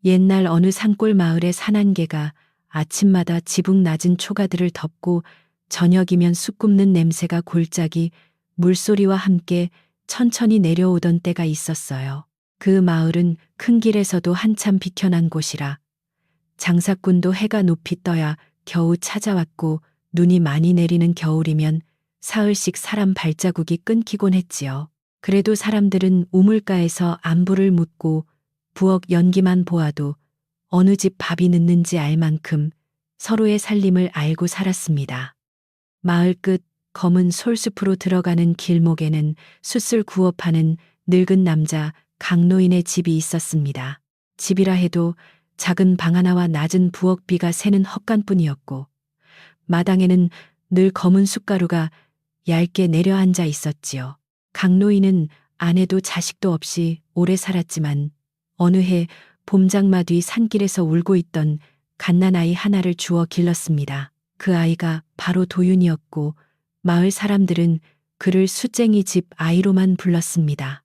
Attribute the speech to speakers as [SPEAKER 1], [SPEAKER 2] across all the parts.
[SPEAKER 1] 옛날 어느 산골 마을의 산안개가 아침마다 지붕 낮은 초가들을 덮고 저녁이면 쑥 굽는 냄새가 골짜기 물소리와 함께 천천히 내려오던 때가 있었어요. 그 마을은 큰 길에서도 한참 비켜난 곳이라 장사꾼도 해가 높이 떠야 겨우 찾아왔고 눈이 많이 내리는 겨울이면 사흘씩 사람 발자국이 끊기곤 했지요. 그래도 사람들은 우물가에서 안부를 묻고 부엌 연기만 보아도 어느 집 밥이 늦는지 알 만큼 서로의 살림을 알고 살았습니다. 마을 끝 검은 솔숲으로 들어가는 길목에는 숯을 구워 파는 늙은 남자 강노인의 집이 있었습니다. 집이라 해도 작은 방 하나와 낮은 부엌비가 새는 헛간뿐이었고 마당에는 늘 검은 숯가루가 얇게 내려앉아 있었지요. 강노인은 아내도 자식도 없이 오래 살았지만 어느 해 봄장마 뒤 산길에서 울고 있던 갓난아이 하나를 주워 길렀습니다. 그 아이가 바로 도윤이었고 마을 사람들은 그를 숫쟁이 집 아이로만 불렀습니다.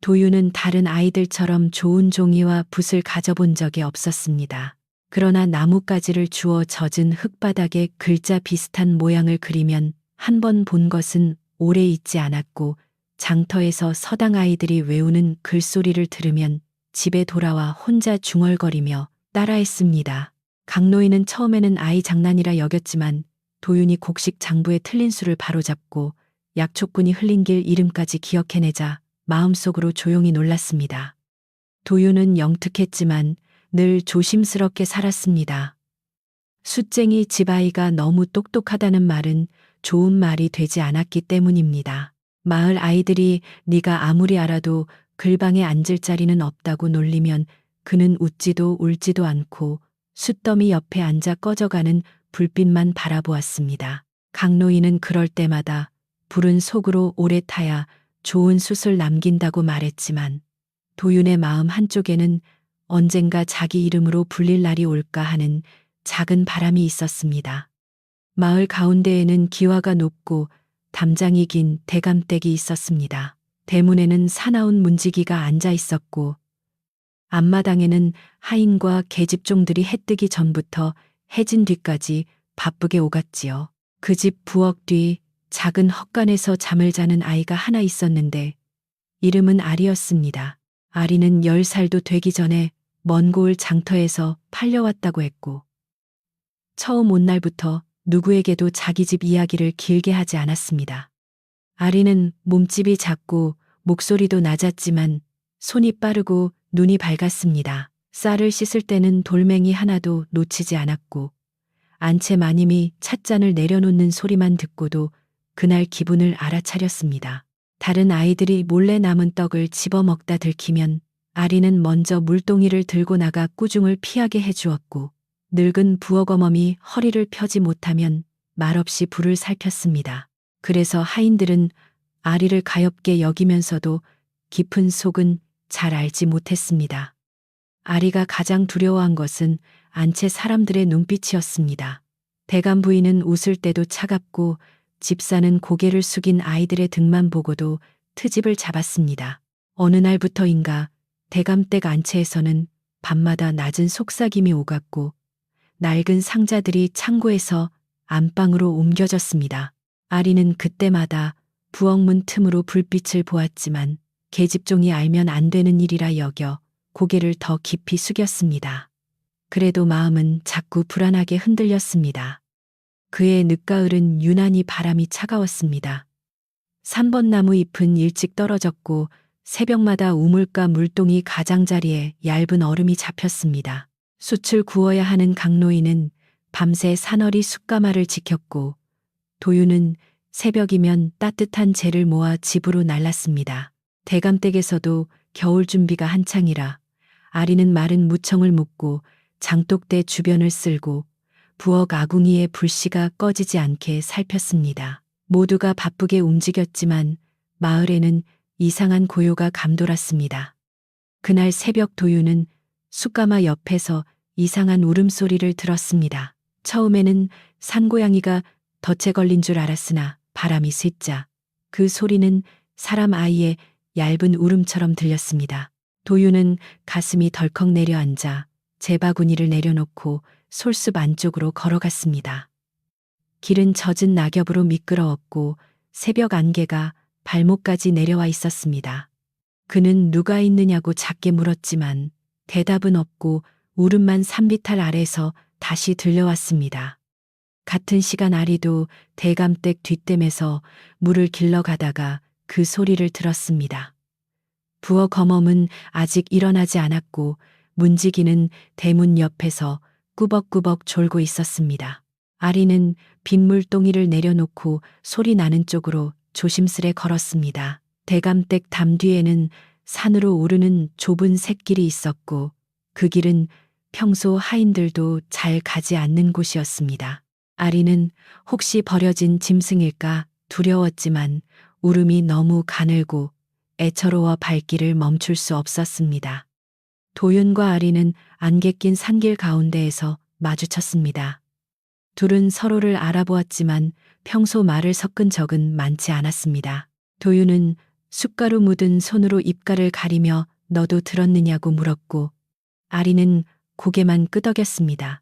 [SPEAKER 1] 도윤은 다른 아이들처럼 좋은 종이와 붓을 가져본 적이 없었습니다. 그러나 나뭇가지를 주워 젖은 흙바닥에 글자 비슷한 모양을 그리면 한 번 본 것은 오래 잊지 않았고 장터에서 서당 아이들이 외우는 글소리를 들으면 집에 돌아와 혼자 중얼거리며 따라했습니다. 강노인은 처음에는 아이 장난이라 여겼지만 도윤이 곡식 장부에 틀린 수를 바로잡고 약초꾼이 흘린 길 이름까지 기억해내자 마음속으로 조용히 놀랐습니다. 도윤은 영특했지만 늘 조심스럽게 살았습니다. 숫쟁이 집아이가 너무 똑똑하다는 말은 좋은 말이 되지 않았기 때문입니다. 마을 아이들이 네가 아무리 알아도 글방에 앉을 자리는 없다고 놀리면 그는 웃지도 울지도 않고 숯더미 옆에 앉아 꺼져가는 불빛만 바라보았습니다. 강노인은 그럴 때마다 불은 속으로 오래 타야 좋은 숯을 남긴다고 말했지만 도윤의 마음 한쪽에는 언젠가 자기 이름으로 불릴 날이 올까 하는 작은 바람이 있었습니다. 마을 가운데에는 기와가 높고 담장이 긴 대감댁이 있었습니다. 대문에는 사나운 문지기가 앉아 있었고 앞마당에는 하인과 계집종들이 해 뜨기 전부터 해진 뒤까지 바쁘게 오갔지요. 그 집 부엌 뒤 작은 헛간에서 잠을 자는 아이가 하나 있었는데 이름은 아리였습니다. 아리는 10살도 되기 전에 먼 고을 장터에서 팔려왔다고 했고 처음 온 날부터 누구에게도 자기 집 이야기를 길게 하지 않았습니다. 아리는 몸집이 작고 목소리도 낮았지만 손이 빠르고 눈이 밝았습니다. 쌀을 씻을 때는 돌멩이 하나도 놓치지 않았고 안채 마님이 찻잔을 내려놓는 소리만 듣고도 그날 기분을 알아차렸습니다. 다른 아이들이 몰래 남은 떡을 집어먹다 들키면 아리는 먼저 물동이를 들고 나가 꾸중을 피하게 해주었고 늙은 부엌어멈이 허리를 펴지 못하면 말없이 불을 살폈습니다. 그래서 하인들은 아리를 가엾게 여기면서도 깊은 속은 잘 알지 못했습니다. 아리가 가장 두려워한 것은 안채 사람들의 눈빛이었습니다. 대감 부인은 웃을 때도 차갑고 집사는 고개를 숙인 아이들의 등만 보고도 트집을 잡았습니다. 어느 날부터인가 대감댁 안채에서는 밤마다 낮은 속삭임이 오갔고 낡은 상자들이 창고에서 안방으로 옮겨졌습니다. 아리는 그때마다 부엌문 틈으로 불빛을 보았지만 계집종이 알면 안 되는 일이라 여겨 고개를 더 깊이 숙였습니다. 그래도 마음은 자꾸 불안하게 흔들렸습니다. 그의 늦가을은 유난히 바람이 차가웠습니다. 3번 나무 잎은 일찍 떨어졌고 새벽마다 우물가 물동이 가장자리에 얇은 얼음이 잡혔습니다. 숯을 구워야 하는 강노인은 밤새 사너리 숯가마를 지켰고 도윤은 새벽이면 따뜻한 재를 모아 집으로 날랐습니다. 대감댁에서도 겨울 준비가 한창이라 아리는 마른 무청을 묶고 장독대 주변을 쓸고 부엌 아궁이의 불씨가 꺼지지 않게 살폈습니다. 모두가 바쁘게 움직였지만 마을에는 이상한 고요가 감돌았습니다. 그날 새벽 도윤은 숯가마 옆에서 이상한 울음소리를 들었습니다. 처음에는 산고양이가 덫에 걸린 줄 알았으나 바람이 쐐자 그 소리는 사람 아이의 얇은 울음처럼 들렸습니다. 도유는 가슴이 덜컥 내려앉아 제 바구니를 내려놓고 솔숲 안쪽으로 걸어갔습니다. 길은 젖은 낙엽으로 미끄러웠고 새벽 안개가 발목까지 내려와 있었습니다. 그는 누가 있느냐고 작게 물었지만 대답은 없고 울음만 산비탈 아래서 다시 들려왔습니다. 같은 시간 아리도 대감댁 뒷댐에서 물을 길러 가다가 그 소리를 들었습니다. 부엌 검엄은 아직 일어나지 않았고 문지기는 대문 옆에서 꾸벅꾸벅 졸고 있었습니다. 아리는 빗물동이를 내려놓고 소리 나는 쪽으로 조심스레 걸었습니다. 대감댁 담 뒤에는 산으로 오르는 좁은 샛길이 있었고 그 길은 평소 하인들도 잘 가지 않는 곳이었습니다. 아리는 혹시 버려진 짐승일까 두려웠지만 울음이 너무 가늘고 애처로워 발길을 멈출 수 없었습니다. 도윤과 아리는 안개 낀 산길 가운데에서 마주쳤습니다. 둘은 서로를 알아보았지만 평소 말을 섞은 적은 많지 않았습니다. 도윤은 숟가루 묻은 손으로 입가를 가리며 너도 들었느냐고 물었고 아리는 고개만 끄덕였습니다.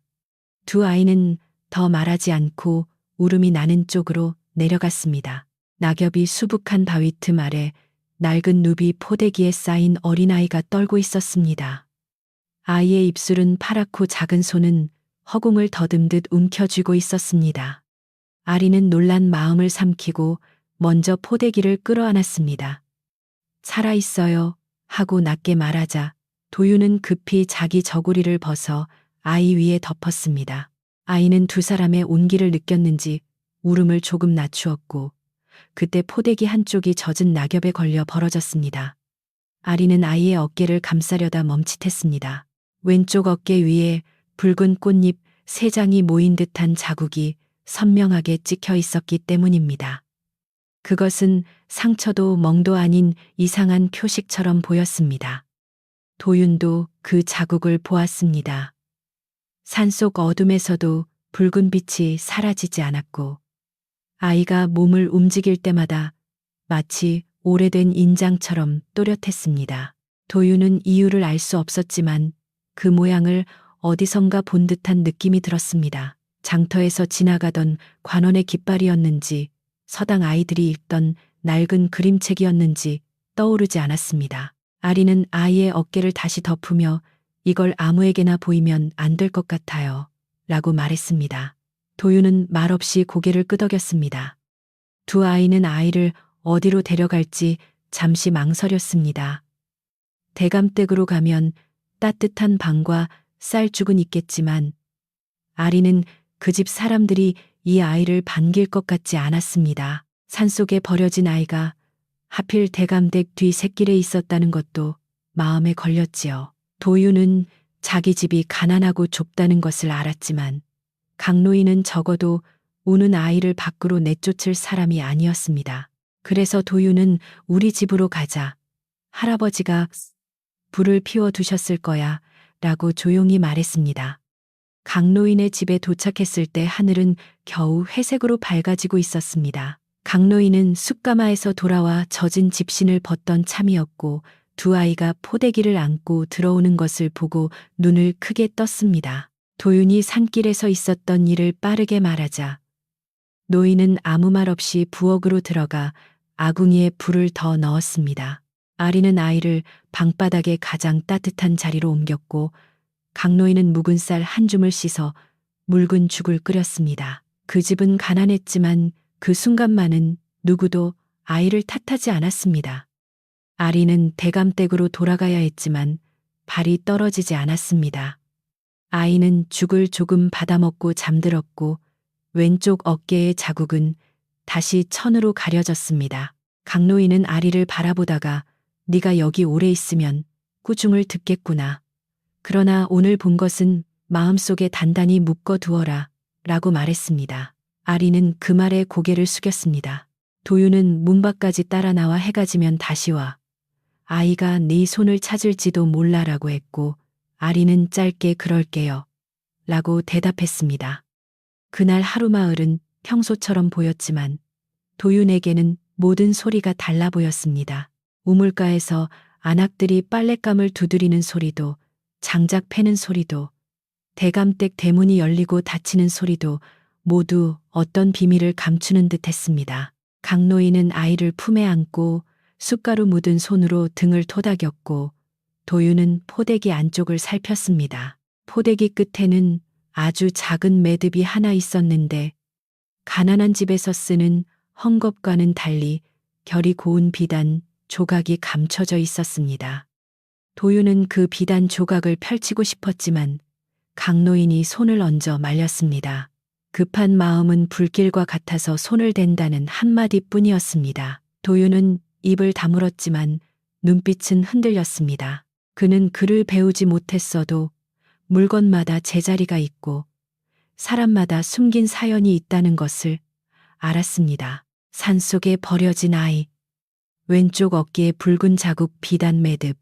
[SPEAKER 1] 두 아이는 더 말하지 않고 울음이 나는 쪽으로 내려갔습니다. 낙엽이 수북한 바위 틈 아래 낡은 누비 포대기에 쌓인 어린아이가 떨고 있었습니다. 아이의 입술은 파랗고 작은 손은 허공을 더듬듯 움켜쥐고 있었습니다. 아리는 놀란 마음을 삼키고 먼저 포대기를 끌어안았습니다. 살아있어요 하고 낮게 말하자 도유는 급히 자기 저고리를 벗어 아이 위에 덮었습니다. 아이는 두 사람의 온기를 느꼈는지 울음을 조금 낮추었고 그때 포대기 한쪽이 젖은 낙엽에 걸려 벌어졌습니다. 아리는 아이의 어깨를 감싸려다 멈칫했습니다. 왼쪽 어깨 위에 붉은 꽃잎 3장이 모인 듯한 자국이 선명하게 찍혀 있었기 때문입니다. 그것은 상처도 멍도 아닌 이상한 표식처럼 보였습니다. 도윤도 그 자국을 보았습니다. 산속 어둠에서도 붉은 빛이 사라지지 않았고 아이가 몸을 움직일 때마다 마치 오래된 인장처럼 또렷했습니다. 도윤은 이유를 알 수 없었지만 그 모양을 어디선가 본 듯한 느낌이 들었습니다. 장터에서 지나가던 관원의 깃발이었는지 서당 아이들이 읽던 낡은 그림책이었는지 떠오르지 않았습니다. 아리는 아이의 어깨를 다시 덮으며 이걸 아무에게나 보이면 안 될 것 같아요. 라고 말했습니다. 도윤은 말없이 고개를 끄덕였습니다. 두 아이는 아이를 어디로 데려갈지 잠시 망설였습니다. 대감댁으로 가면 따뜻한 방과 쌀죽은 있겠지만 아리는 그 집 사람들이 이 아이를 반길 것 같지 않았습니다. 산속에 버려진 아이가 하필 대감댁 뒤 샛길에 있었다는 것도 마음에 걸렸지요. 도윤은 자기 집이 가난하고 좁다는 것을 알았지만 강노인은 적어도 우는 아이를 밖으로 내쫓을 사람이 아니었습니다. 그래서 도윤은 우리 집으로 가자. 할아버지가 불을 피워 두셨을 거야. 라고 조용히 말했습니다. 강노인의 집에 도착했을 때 하늘은 겨우 회색으로 밝아지고 있었습니다. 강노인은 숯가마에서 돌아와 젖은 집신을 벗던 참이었고 두 아이가 포대기를 안고 들어오는 것을 보고 눈을 크게 떴습니다. 도윤이 산길에서 있었던 일을 빠르게 말하자 노인은 아무 말 없이 부엌으로 들어가 아궁이에 불을 더 넣었습니다. 아리는 아이를 방바닥에 가장 따뜻한 자리로 옮겼고 강노인은 묵은 쌀 한 줌을 씻어 묽은 죽을 끓였습니다. 그 집은 가난했지만 그 순간만은 누구도 아이를 탓하지 않았습니다. 아리는 대감댁으로 돌아가야 했지만 발이 떨어지지 않았습니다. 아이는 죽을 조금 받아먹고 잠들었고 왼쪽 어깨의 자국은 다시 천으로 가려졌습니다. 강노인은 아리를 바라보다가 네가 여기 오래 있으면 꾸중을 듣겠구나. 그러나 오늘 본 것은 마음속에 단단히 묶어 두어라 라고 말했습니다. 아리는 그 말에 고개를 숙였습니다. 도윤은 문 밖까지 따라 나와 해가 지면 다시 와. 아이가 네 손을 찾을지도 몰라라고 했고 아리는 짧게 그럴게요 라고 대답했습니다. 그날 하루마을은 평소처럼 보였지만 도윤에게는 모든 소리가 달라 보였습니다. 우물가에서 안악들이 빨랫감을 두드리는 소리도, 장작 패는 소리도, 대감댁 대문이 열리고 닫히는 소리도 모두 어떤 비밀을 감추는 듯 했습니다. 강노인은 아이를 품에 안고 숟가루 묻은 손으로 등을 토닥였고 도유는 포대기 안쪽을 살폈습니다. 포대기 끝에는 아주 작은 매듭이 하나 있었는데 가난한 집에서 쓰는 헝겊과는 달리 결이 고운 비단 조각이 감춰져 있었습니다. 도유는 그 비단 조각을 펼치고 싶었지만 강노인이 손을 얹어 말렸습니다. 급한 마음은 불길과 같아서 손을 댄다는 한마디뿐이었습니다. 도유는 입을 다물었지만 눈빛은 흔들렸습니다. 그는 글을 배우지 못했어도 물건마다 제자리가 있고 사람마다 숨긴 사연이 있다는 것을 알았습니다. 산속에 버려진 아이, 왼쪽 어깨에 붉은 자국 비단 매듭,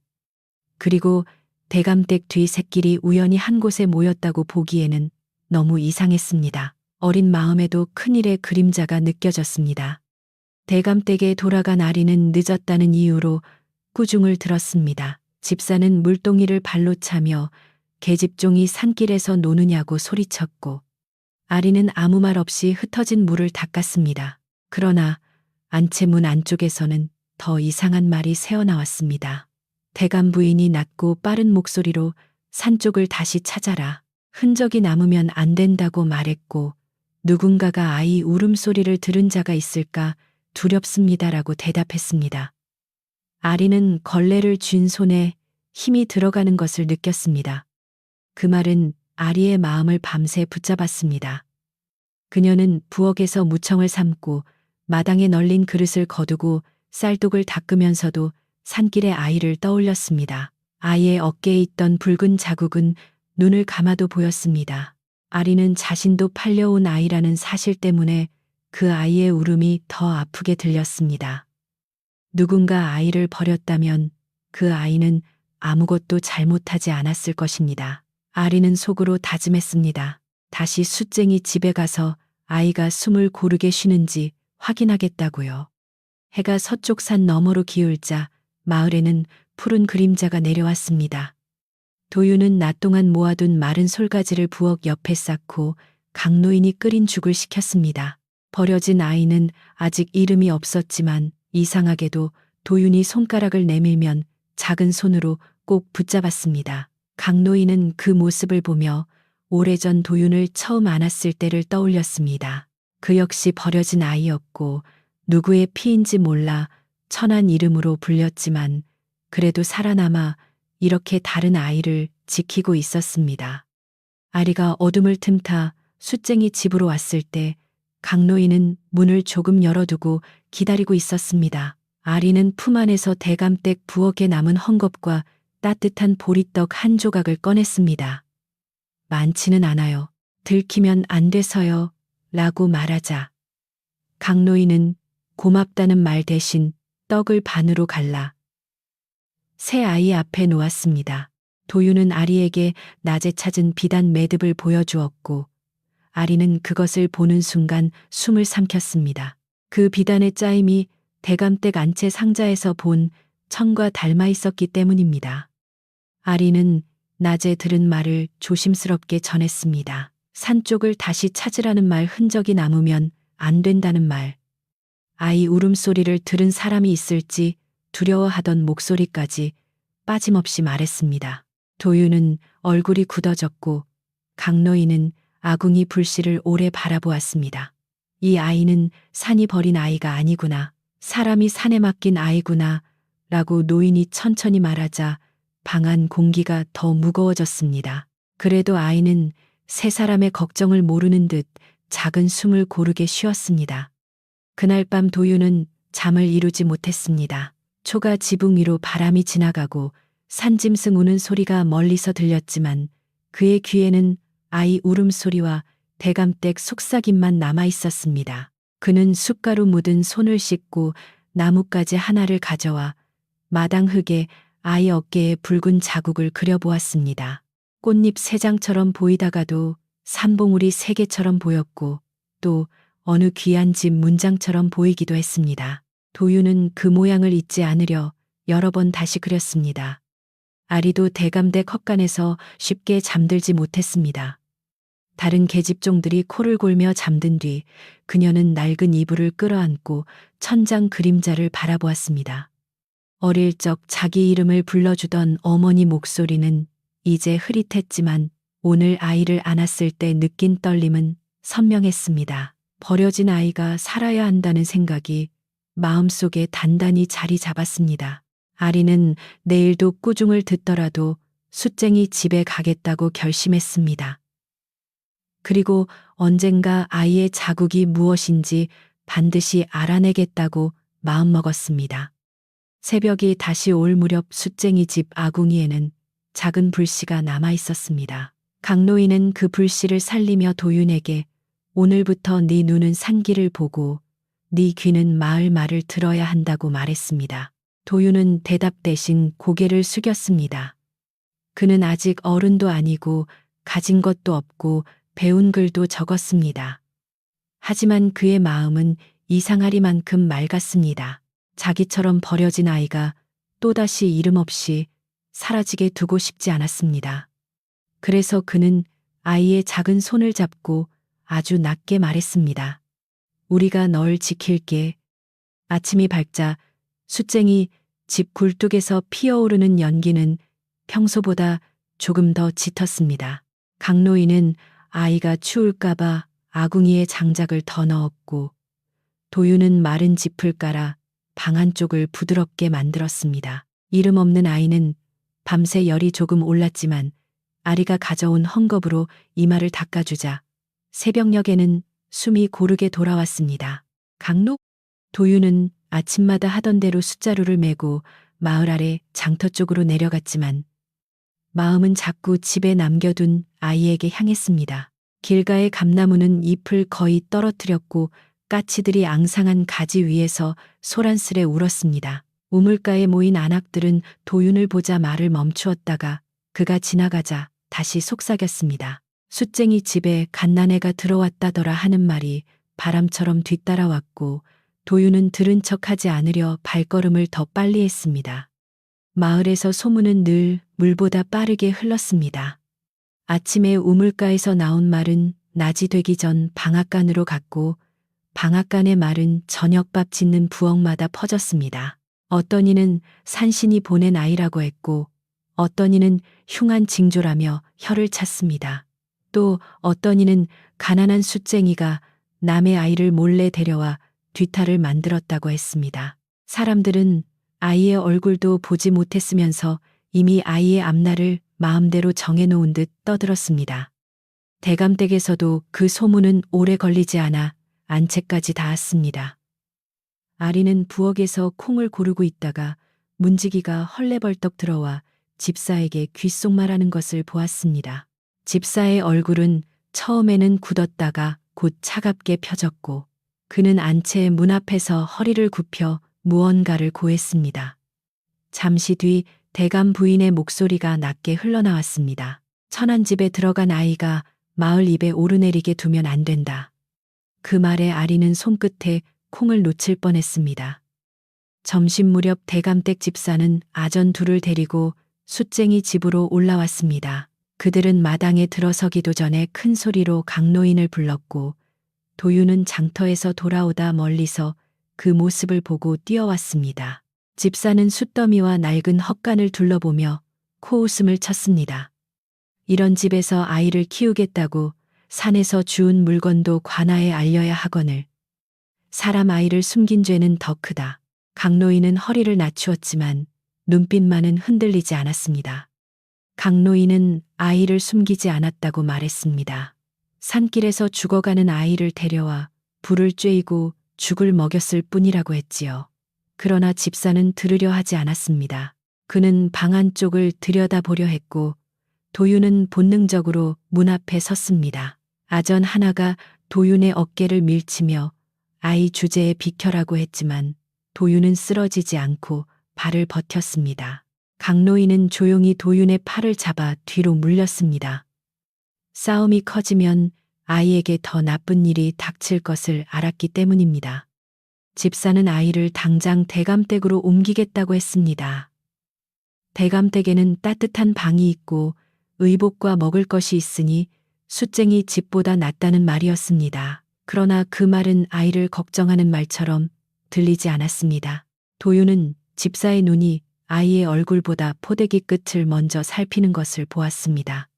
[SPEAKER 1] 그리고 대감댁 뒤 새끼리 우연히 한 곳에 모였다고 보기에는 너무 이상했습니다. 어린 마음에도 큰일의 그림자가 느껴졌습니다. 대감댁에 돌아간 아리는 늦었다는 이유로 꾸중을 들었습니다. 집사는 물동이를 발로 차며 계집종이 산길에서 노느냐고 소리쳤고 아리는 아무 말 없이 흩어진 물을 닦았습니다. 그러나 안채문 안쪽에서는 더 이상한 말이 새어나왔습니다. 대감 부인이 낮고 빠른 목소리로 산 쪽을 다시 찾아라. 흔적이 남으면 안 된다고 말했고 누군가가 아이 울음소리를 들은 자가 있을까 두렵습니다라고 대답했습니다. 아리는 걸레를 쥔 손에 힘이 들어가는 것을 느꼈습니다. 그 말은 아리의 마음을 밤새 붙잡았습니다. 그녀는 부엌에서 무청을 삶고 마당에 널린 그릇을 거두고 쌀독을 닦으면서도 산길의 아이를 떠올렸습니다. 아이의 어깨에 있던 붉은 자국은 눈을 감아도 보였습니다. 아리는 자신도 팔려온 아이라는 사실 때문에 그 아이의 울음이 더 아프게 들렸습니다. 누군가 아이를 버렸다면 그 아이는 아무것도 잘못하지 않았을 것입니다. 아리는 속으로 다짐했습니다. 다시 숫쟁이 집에 가서 아이가 숨을 고르게 쉬는지 확인하겠다고요. 해가 서쪽 산 너머로 기울자 마을에는 푸른 그림자가 내려왔습니다. 도유는 낮 동안 모아둔 마른 솔가지를 부엌 옆에 쌓고 강노인이 끓인 죽을 식혔습니다. 버려진 아이는 아직 이름이 없었지만 이상하게도 도윤이 손가락을 내밀면 작은 손으로 꼭 붙잡았습니다. 강노인은 그 모습을 보며 오래전 도윤을 처음 안았을 때를 떠올렸습니다. 그 역시 버려진 아이였고 누구의 피인지 몰라 천한 이름으로 불렸지만 그래도 살아남아 이렇게 다른 아이를 지키고 있었습니다. 아리가 어둠을 틈타 숫쟁이 집으로 왔을 때 강노인은 문을 조금 열어두고 기다리고 있었습니다. 아리는 품 안에서 대감댁 부엌에 남은 헝겊과 따뜻한 보리떡 한 조각을 꺼냈습니다. 많지는 않아요. 들키면 안 돼서요. 라고 말하자 강노인은 고맙다는 말 대신 떡을 반으로 갈라 새 아이 앞에 놓았습니다. 도유는 아리에게 낮에 찾은 비단 매듭을 보여주었고 아리는 그것을 보는 순간 숨을 삼켰습니다. 그 비단의 짜임이 대감댁 안채 상자에서 본 천과 닮아 있었기 때문입니다. 아리는 낮에 들은 말을 조심스럽게 전했습니다. 산 쪽을 다시 찾으라는 말, 흔적이 남으면 안 된다는 말, 아이 울음소리를 들은 사람이 있을지 두려워하던 목소리까지 빠짐없이 말했습니다. 도유는 얼굴이 굳어졌고 강노인은 아궁이 불씨를 오래 바라보았습니다. 이 아이는 산이 버린 아이가 아니구나. 사람이 산에 맡긴 아이구나. 라고 노인이 천천히 말하자 방 안 공기가 더 무거워졌습니다. 그래도 아이는 세 사람의 걱정을 모르는 듯 작은 숨을 고르게 쉬었습니다. 그날 밤 도유는 잠을 이루지 못했습니다. 초가 지붕 위로 바람이 지나가고 산짐승 우는 소리가 멀리서 들렸지만 그의 귀에는 아이 울음소리와 대감댁 속삭임만 남아 있었습니다. 그는 숟가루 묻은 손을 씻고 나뭇가지 하나를 가져와 마당 흙에 아이 어깨에 붉은 자국을 그려보았습니다. 꽃잎 3장처럼 보이다가도 산봉우리 3개처럼 보였고 또 어느 귀한 집 문장처럼 보이기도 했습니다. 도유는 그 모양을 잊지 않으려 여러 번 다시 그렸습니다. 아리도 대감댁 헛간에서 쉽게 잠들지 못했습니다. 다른 계집종들이 코를 골며 잠든 뒤 그녀는 낡은 이불을 끌어안고 천장 그림자를 바라보았습니다. 어릴 적 자기 이름을 불러주던 어머니 목소리는 이제 흐릿했지만 오늘 아이를 안았을 때 느낀 떨림은 선명했습니다. 버려진 아이가 살아야 한다는 생각이 마음속에 단단히 자리 잡았습니다. 아리는 내일도 꾸중을 듣더라도 숫쟁이 집에 가겠다고 결심했습니다. 그리고 언젠가 아이의 자국이 무엇인지 반드시 알아내겠다고 마음먹었습니다. 새벽이 다시 올 무렵 숫쟁이 집 아궁이에는 작은 불씨가 남아 있었습니다. 강노인은 그 불씨를 살리며 도윤에게 오늘부터 네 눈은 산길을 보고 네 귀는 마을 말을 들어야 한다고 말했습니다. 도윤은 대답 대신 고개를 숙였습니다. 그는 아직 어른도 아니고 가진 것도 없고 배운 글도 적었습니다. 하지만 그의 마음은 이상하리만큼 맑았습니다. 자기처럼 버려진 아이가 또다시 이름 없이 사라지게 두고 싶지 않았습니다. 그래서 그는 아이의 작은 손을 잡고 아주 낮게 말했습니다. 우리가 널 지킬게. 아침이 밝자 숫쟁이 집 굴뚝에서 피어오르는 연기는 평소보다 조금 더 짙었습니다. 강노인은 아이가 추울까봐 아궁이에 장작을 더 넣었고 도윤은 마른 짚을 깔아 방 안쪽을 부드럽게 만들었습니다. 이름 없는 아이는 밤새 열이 조금 올랐지만 아리가 가져온 헝겊으로 이마를 닦아주자 새벽녘에는 숨이 고르게 돌아왔습니다. 강록? 도윤은 아침마다 하던 대로 숫자루를 메고 마을 아래 장터 쪽으로 내려갔지만 마음은 자꾸 집에 남겨둔 아이에게 향했습니다. 길가의 감나무는 잎을 거의 떨어뜨렸고 까치들이 앙상한 가지 위에서 소란스레 울었습니다. 우물가에 모인 안악들은 도윤을 보자 말을 멈추었다가 그가 지나가자 다시 속삭였습니다. 숫쟁이 집에 갓난애가 들어왔다더라 하는 말이 바람처럼 뒤따라왔고 도윤은 들은 척하지 않으려 발걸음을 더 빨리 했습니다. 마을에서 소문은 늘 물보다 빠르게 흘렀습니다. 아침에 우물가에서 나온 말은 낮이 되기 전 방앗간으로 갔고 방앗간의 말은 저녁밥 짓는 부엌마다 퍼졌습니다. 어떤 이는 산신이 보낸 아이라고 했고 어떤 이는 흉한 징조라며 혀를 찼습니다. 또 어떤 이는 가난한 숫쟁이가 남의 아이를 몰래 데려와 뒤탈을 만들었다고 했습니다. 사람들은 아이의 얼굴도 보지 못했으면서 이미 아이의 앞날을 마음대로 정해놓은 듯 떠들었습니다. 대감댁에서도 그 소문은 오래 걸리지 않아 안채까지 닿았습니다. 아리는 부엌에서 콩을 고르고 있다가 문지기가 헐레벌떡 들어와 집사에게 귓속말하는 것을 보았습니다. 집사의 얼굴은 처음에는 굳었다가 곧 차갑게 펴졌고 그는 안채의 문 앞에서 허리를 굽혀 무언가를 고했습니다. 잠시 뒤 대감 부인의 목소리가 낮게 흘러나왔습니다. 천한 집에 들어간 아이가 마을 입에 오르내리게 두면 안 된다. 그 말에 아리는 손끝에 콩을 놓칠 뻔했습니다. 점심 무렵 대감댁 집사는 아전 둘을 데리고 숫쟁이 집으로 올라왔습니다. 그들은 마당에 들어서기도 전에 큰 소리로 강노인을 불렀고 도윤은 장터에서 돌아오다 멀리서 그 모습을 보고 뛰어왔습니다. 집사는 숫더미와 낡은 헛간을 둘러보며 코웃음을 쳤습니다. 이런 집에서 아이를 키우겠다고 산에서 주운 물건도 관아에 알려야 하거늘 사람 아이를 숨긴 죄는 더 크다. 강노인은 허리를 낮추었지만 눈빛만은 흔들리지 않았습니다. 강노인은 아이를 숨기지 않았다고 말했습니다. 산길에서 죽어가는 아이를 데려와 불을 쬐이고 죽을 먹였을 뿐이라고 했지요. 그러나 집사는 들으려 하지 않았습니다. 그는 방 안쪽을 들여다보려 했고 도윤은 본능적으로 문 앞에 섰습니다. 아전 하나가 도윤의 어깨를 밀치며 아이 주제에 비켜라고 했지만 도윤은 쓰러지지 않고 발을 버텼습니다. 강노인은 조용히 도윤의 팔을 잡아 뒤로 물렸습니다. 싸움이 커지면 아이에게 더 나쁜 일이 닥칠 것을 알았기 때문입니다. 집사는 아이를 당장 대감댁으로 옮기겠다고 했습니다. 대감댁에는 따뜻한 방이 있고 의복과 먹을 것이 있으니 숫쟁이 집보다 낫다는 말이었습니다. 그러나 그 말은 아이를 걱정하는 말처럼 들리지 않았습니다. 도윤은 집사의 눈이 아이의 얼굴보다 포대기 끝을 먼저 살피는 것을 보았습니다.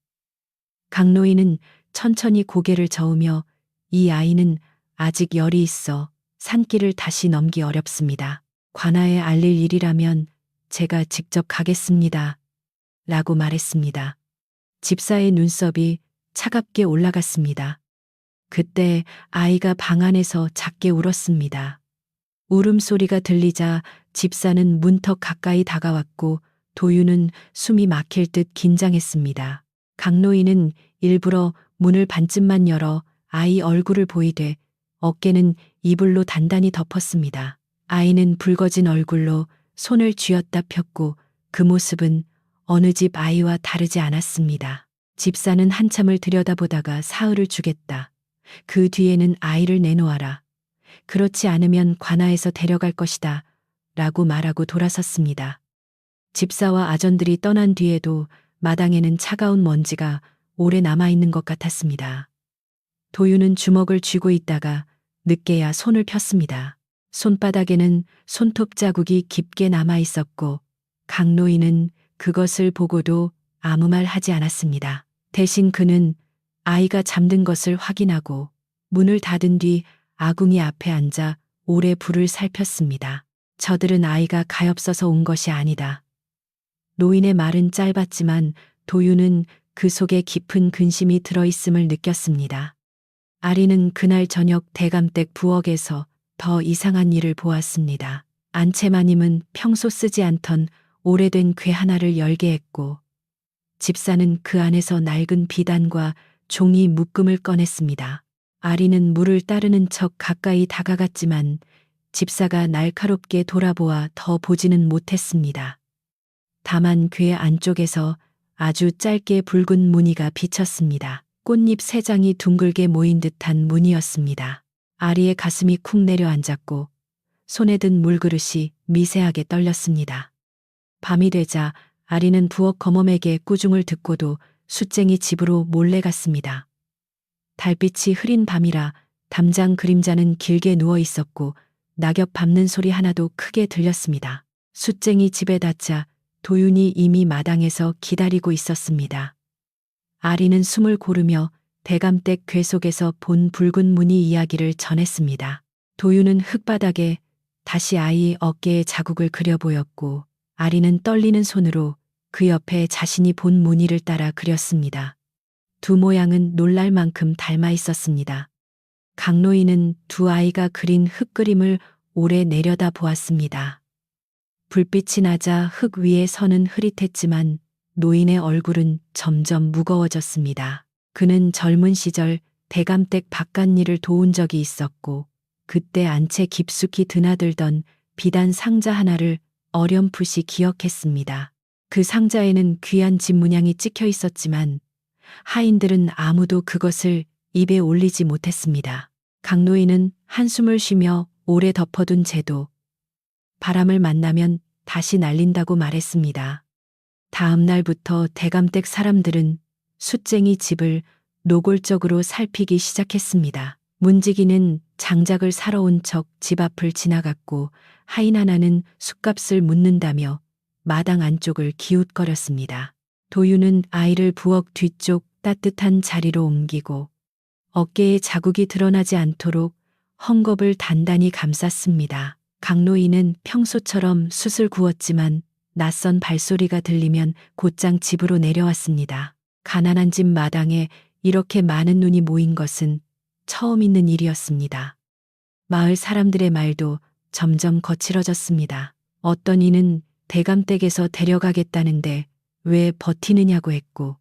[SPEAKER 1] 강노인은 천천히 고개를 저으며 이 아이는 아직 열이 있어 산길을 다시 넘기 어렵습니다. 관아에 알릴 일이라면 제가 직접 가겠습니다. 라고 말했습니다. 집사의 눈썹이 차갑게 올라갔습니다. 그때 아이가 방 안에서 작게 울었습니다. 울음소리가 들리자 집사는 문턱 가까이 다가왔고 도윤은 숨이 막힐 듯 긴장했습니다. 강노인은 일부러 문을 반쯤만 열어 아이 얼굴을 보이되 어깨는 이불로 단단히 덮었습니다. 아이는 붉어진 얼굴로 손을 쥐었다 폈고 그 모습은 어느 집 아이와 다르지 않았습니다. 집사는 한참을 들여다보다가 사흘을 주겠다. 그 뒤에는 아이를 내놓아라. 그렇지 않으면 관아에서 데려갈 것이다. 라고 말하고 돌아섰습니다. 집사와 아전들이 떠난 뒤에도 마당에는 차가운 먼지가 오래 남아있는 것 같았습니다. 도윤은 주먹을 쥐고 있다가 늦게야 손을 폈습니다. 손바닥에는 손톱 자국이 깊게 남아 있었고 강노인은 그것을 보고도 아무 말 하지 않았습니다. 대신 그는 아이가 잠든 것을 확인하고 문을 닫은 뒤 아궁이 앞에 앉아 오래 불을 살폈습니다. 저들은 아이가 가엾어서 온 것이 아니다. 노인의 말은 짧았지만 도윤은 그 속에 깊은 근심이 들어있음을 느꼈습니다. 아리는 그날 저녁 대감댁 부엌에서 더 이상한 일을 보았습니다. 안채마님은 평소 쓰지 않던 오래된 궤 하나를 열게 했고 집사는 그 안에서 낡은 비단과 종이 묶음을 꺼냈습니다. 아리는 물을 따르는 척 가까이 다가갔지만 집사가 날카롭게 돌아보아 더 보지는 못했습니다. 다만 궤 안쪽에서 아주 짧게 붉은 무늬가 비쳤습니다. 꽃잎 3장이 둥글게 모인 듯한 무늬였습니다. 아리의 가슴이 쿵 내려앉았고 손에 든 물그릇이 미세하게 떨렸습니다. 밤이 되자 아리는 부엌 거멈에게 꾸중을 듣고도 숫쟁이 집으로 몰래 갔습니다. 달빛이 흐린 밤이라 담장 그림자는 길게 누워 있었고 낙엽 밟는 소리 하나도 크게 들렸습니다. 숫쟁이 집에 닿자 도윤이 이미 마당에서 기다리고 있었습니다. 아리는 숨을 고르며 대감댁 궤 속에서 본 붉은 무늬 이야기를 전했습니다. 도윤은 흙바닥에 다시 아이의 어깨에 자국을 그려 보였고 아리는 떨리는 손으로 그 옆에 자신이 본 무늬를 따라 그렸습니다. 두 모양은 놀랄 만큼 닮아 있었습니다. 강노인은 두 아이가 그린 흙그림을 오래 내려다 보았습니다. 불빛이 나자 흙 위에 서는 흐릿했지만 노인의 얼굴은 점점 무거워졌습니다. 그는 젊은 시절 대감댁 바깥일을 도운 적이 있었고 그때 안채 깊숙이 드나들던 비단 상자 하나를 어렴풋이 기억했습니다. 그 상자에는 귀한 집 문양이 찍혀 있었지만 하인들은 아무도 그것을 입에 올리지 못했습니다. 강노인은 한숨을 쉬며 오래 덮어둔 재도 바람을 만나면 다시 날린다고 말했습니다. 다음 날부터 대감댁 사람들은 숫쟁이 집을 노골적으로 살피기 시작했습니다. 문지기는 장작을 사러 온 척 집 앞을 지나갔고 하인 하나는 숯값을 묻는다며 마당 안쪽을 기웃거렸습니다. 도윤은 아이를 부엌 뒤쪽 따뜻한 자리로 옮기고 어깨에 자국이 드러나지 않도록 헝겊을 단단히 감쌌습니다. 강노인은 평소처럼 숯을 구웠지만 낯선 발소리가 들리면 곧장 집으로 내려왔습니다. 가난한 집 마당에 이렇게 많은 눈이 모인 것은 처음 있는 일이었습니다. 마을 사람들의 말도 점점 거칠어졌습니다. 어떤 이는 대감댁에서 데려가겠다는데 왜 버티느냐고 했고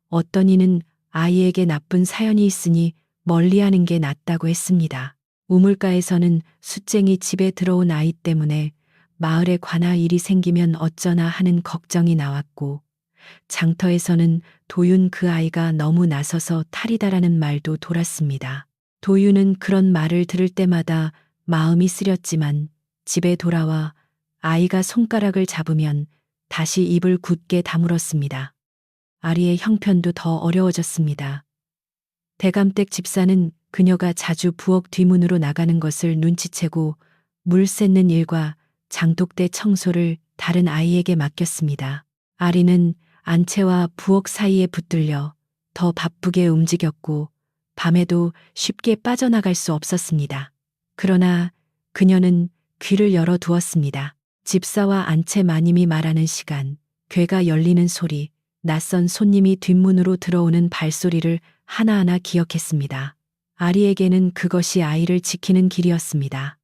[SPEAKER 1] 어떤 이는 아이에게 나쁜 사연이 있으니 멀리하는 게 낫다고 했습니다. 우물가에서는 숫쟁이 집에 들어온 아이 때문에 마을에 관할 일이 생기면 어쩌나 하는 걱정이 나왔고 장터에서는 도윤 그 아이가 너무 나서서 탈이다라는 말도 돌았습니다. 도윤은 그런 말을 들을 때마다 마음이 쓰렸지만 집에 돌아와 아이가 손가락을 잡으면 다시 입을 굳게 다물었습니다. 아리의 형편도 더 어려워졌습니다. 대감댁 집사는 그녀가 자주 부엌 뒷문으로 나가는 것을 눈치채고 물 쐰는 일과 장독대 청소를 다른 아이에게 맡겼습니다. 아리는 안채와 부엌 사이에 붙들려 더 바쁘게 움직였고 밤에도 쉽게 빠져나갈 수 없었습니다. 그러나 그녀는 귀를 열어두었습니다. 집사와 안채 마님이 말하는 시간, 궤가 열리는 소리, 낯선 손님이 뒷문으로 들어오는 발소리를 하나하나 기억했습니다. 아리에게는 그것이 아이를 지키는 길이었습니다.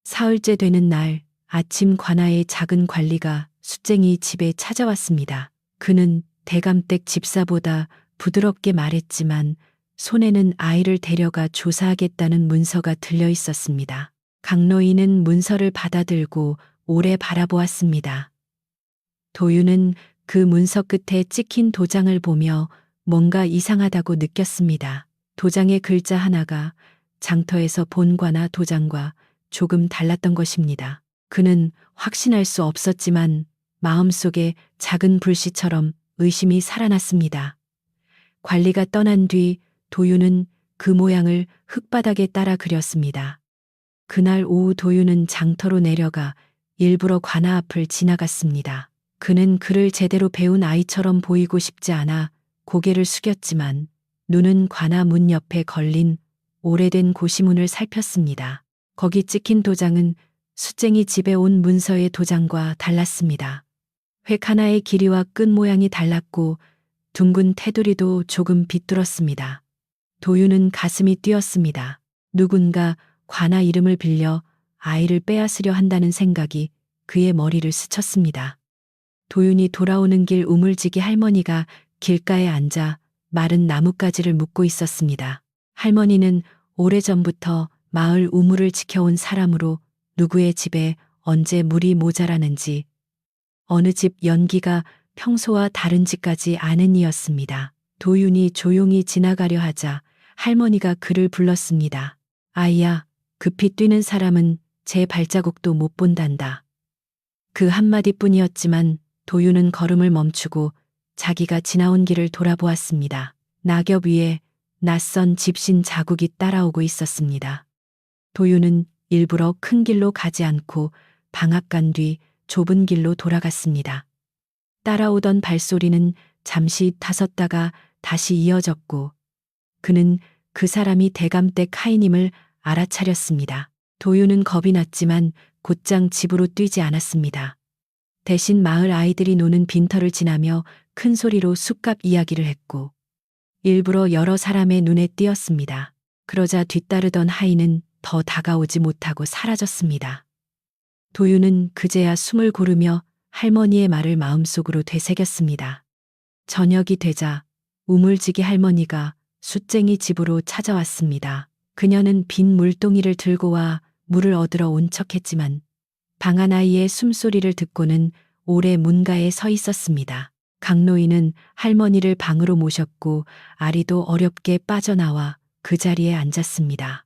[SPEAKER 1] 사흘째 되는 날 아침 관아의 작은 관리가 숫쟁이 집에 찾아왔습니다. 그는 대감댁 집사보다 부드럽게 말했지만 손에는 아이를 데려가 조사하겠다는 문서가 들려 있었습니다. 강노인은 문서를 받아들고 오래 바라보았습니다. 도윤은 그 문서 끝에 찍힌 도장을 보며 뭔가 이상하다고 느꼈습니다. 도장의 글자 하나가 장터에서 본 관아 도장과 조금 달랐던 것입니다. 그는 확신할 수 없었지만 마음속에 작은 불씨처럼 의심이 살아났습니다. 관리가 떠난 뒤 도윤은 그 모양을 흙바닥에 따라 그렸습니다. 그날 오후 도윤은 장터로 내려가 일부러 관아 앞을 지나갔습니다. 그는 글을 제대로 배운 아이처럼 보이고 싶지 않아 고개를 숙였지만 눈은 관아 문 옆에 걸린 오래된 고시문을 살폈습니다. 거기 찍힌 도장은 숫쟁이 집에 온 문서의 도장과 달랐습니다. 획 하나의 길이와 끝 모양이 달랐고 둥근 테두리도 조금 비뚤었습니다. 도윤은 가슴이 뛰었습니다. 누군가 관아 이름을 빌려 아이를 빼앗으려 한다는 생각이 그의 머리를 스쳤습니다. 도윤이 돌아오는 길 우물지기 할머니가 길가에 앉아 마른 나뭇가지를 묶고 있었습니다. 할머니는 오래전부터 마을 우물을 지켜온 사람으로 누구의 집에 언제 물이 모자라는지 어느 집 연기가 평소와 다른지까지 아는 이였습니다. 도윤이 조용히 지나가려 하자 할머니가 그를 불렀습니다. 아이야, 급히 뛰는 사람은 제 발자국도 못 본단다. 그 한마디뿐이었지만 도윤은 걸음을 멈추고 자기가 지나온 길을 돌아보았습니다. 낙엽 위에 낯선 집신 자국이 따라오고 있었습니다. 도윤은 일부러 큰 길로 가지 않고 방앗간 뒤 좁은 길로 돌아갔습니다. 따라오던 발소리는 잠시 타섰다가 다시 이어졌고 그는 그 사람이 대감댁 하인임을 알아차렸습니다. 도윤은 겁이 났지만 곧장 집으로 뛰지 않았습니다. 대신 마을 아이들이 노는 빈터를 지나며 큰 소리로 숫갑 이야기를 했고 일부러 여러 사람의 눈에 띄었습니다. 그러자 뒤따르던 하인은 더 다가오지 못하고 사라졌습니다. 도윤은 그제야 숨을 고르며 할머니의 말을 마음속으로 되새겼습니다. 저녁이 되자 우물지기 할머니가 숫쟁이 집으로 찾아왔습니다. 그녀는 빈 물동이를 들고 와 물을 얻으러 온 척했지만 방안 아이의 숨소리를 듣고는 오래 문가에 서 있었습니다. 강노인은 할머니를 방으로 모셨고 아리도 어렵게 빠져나와 그 자리에 앉았습니다.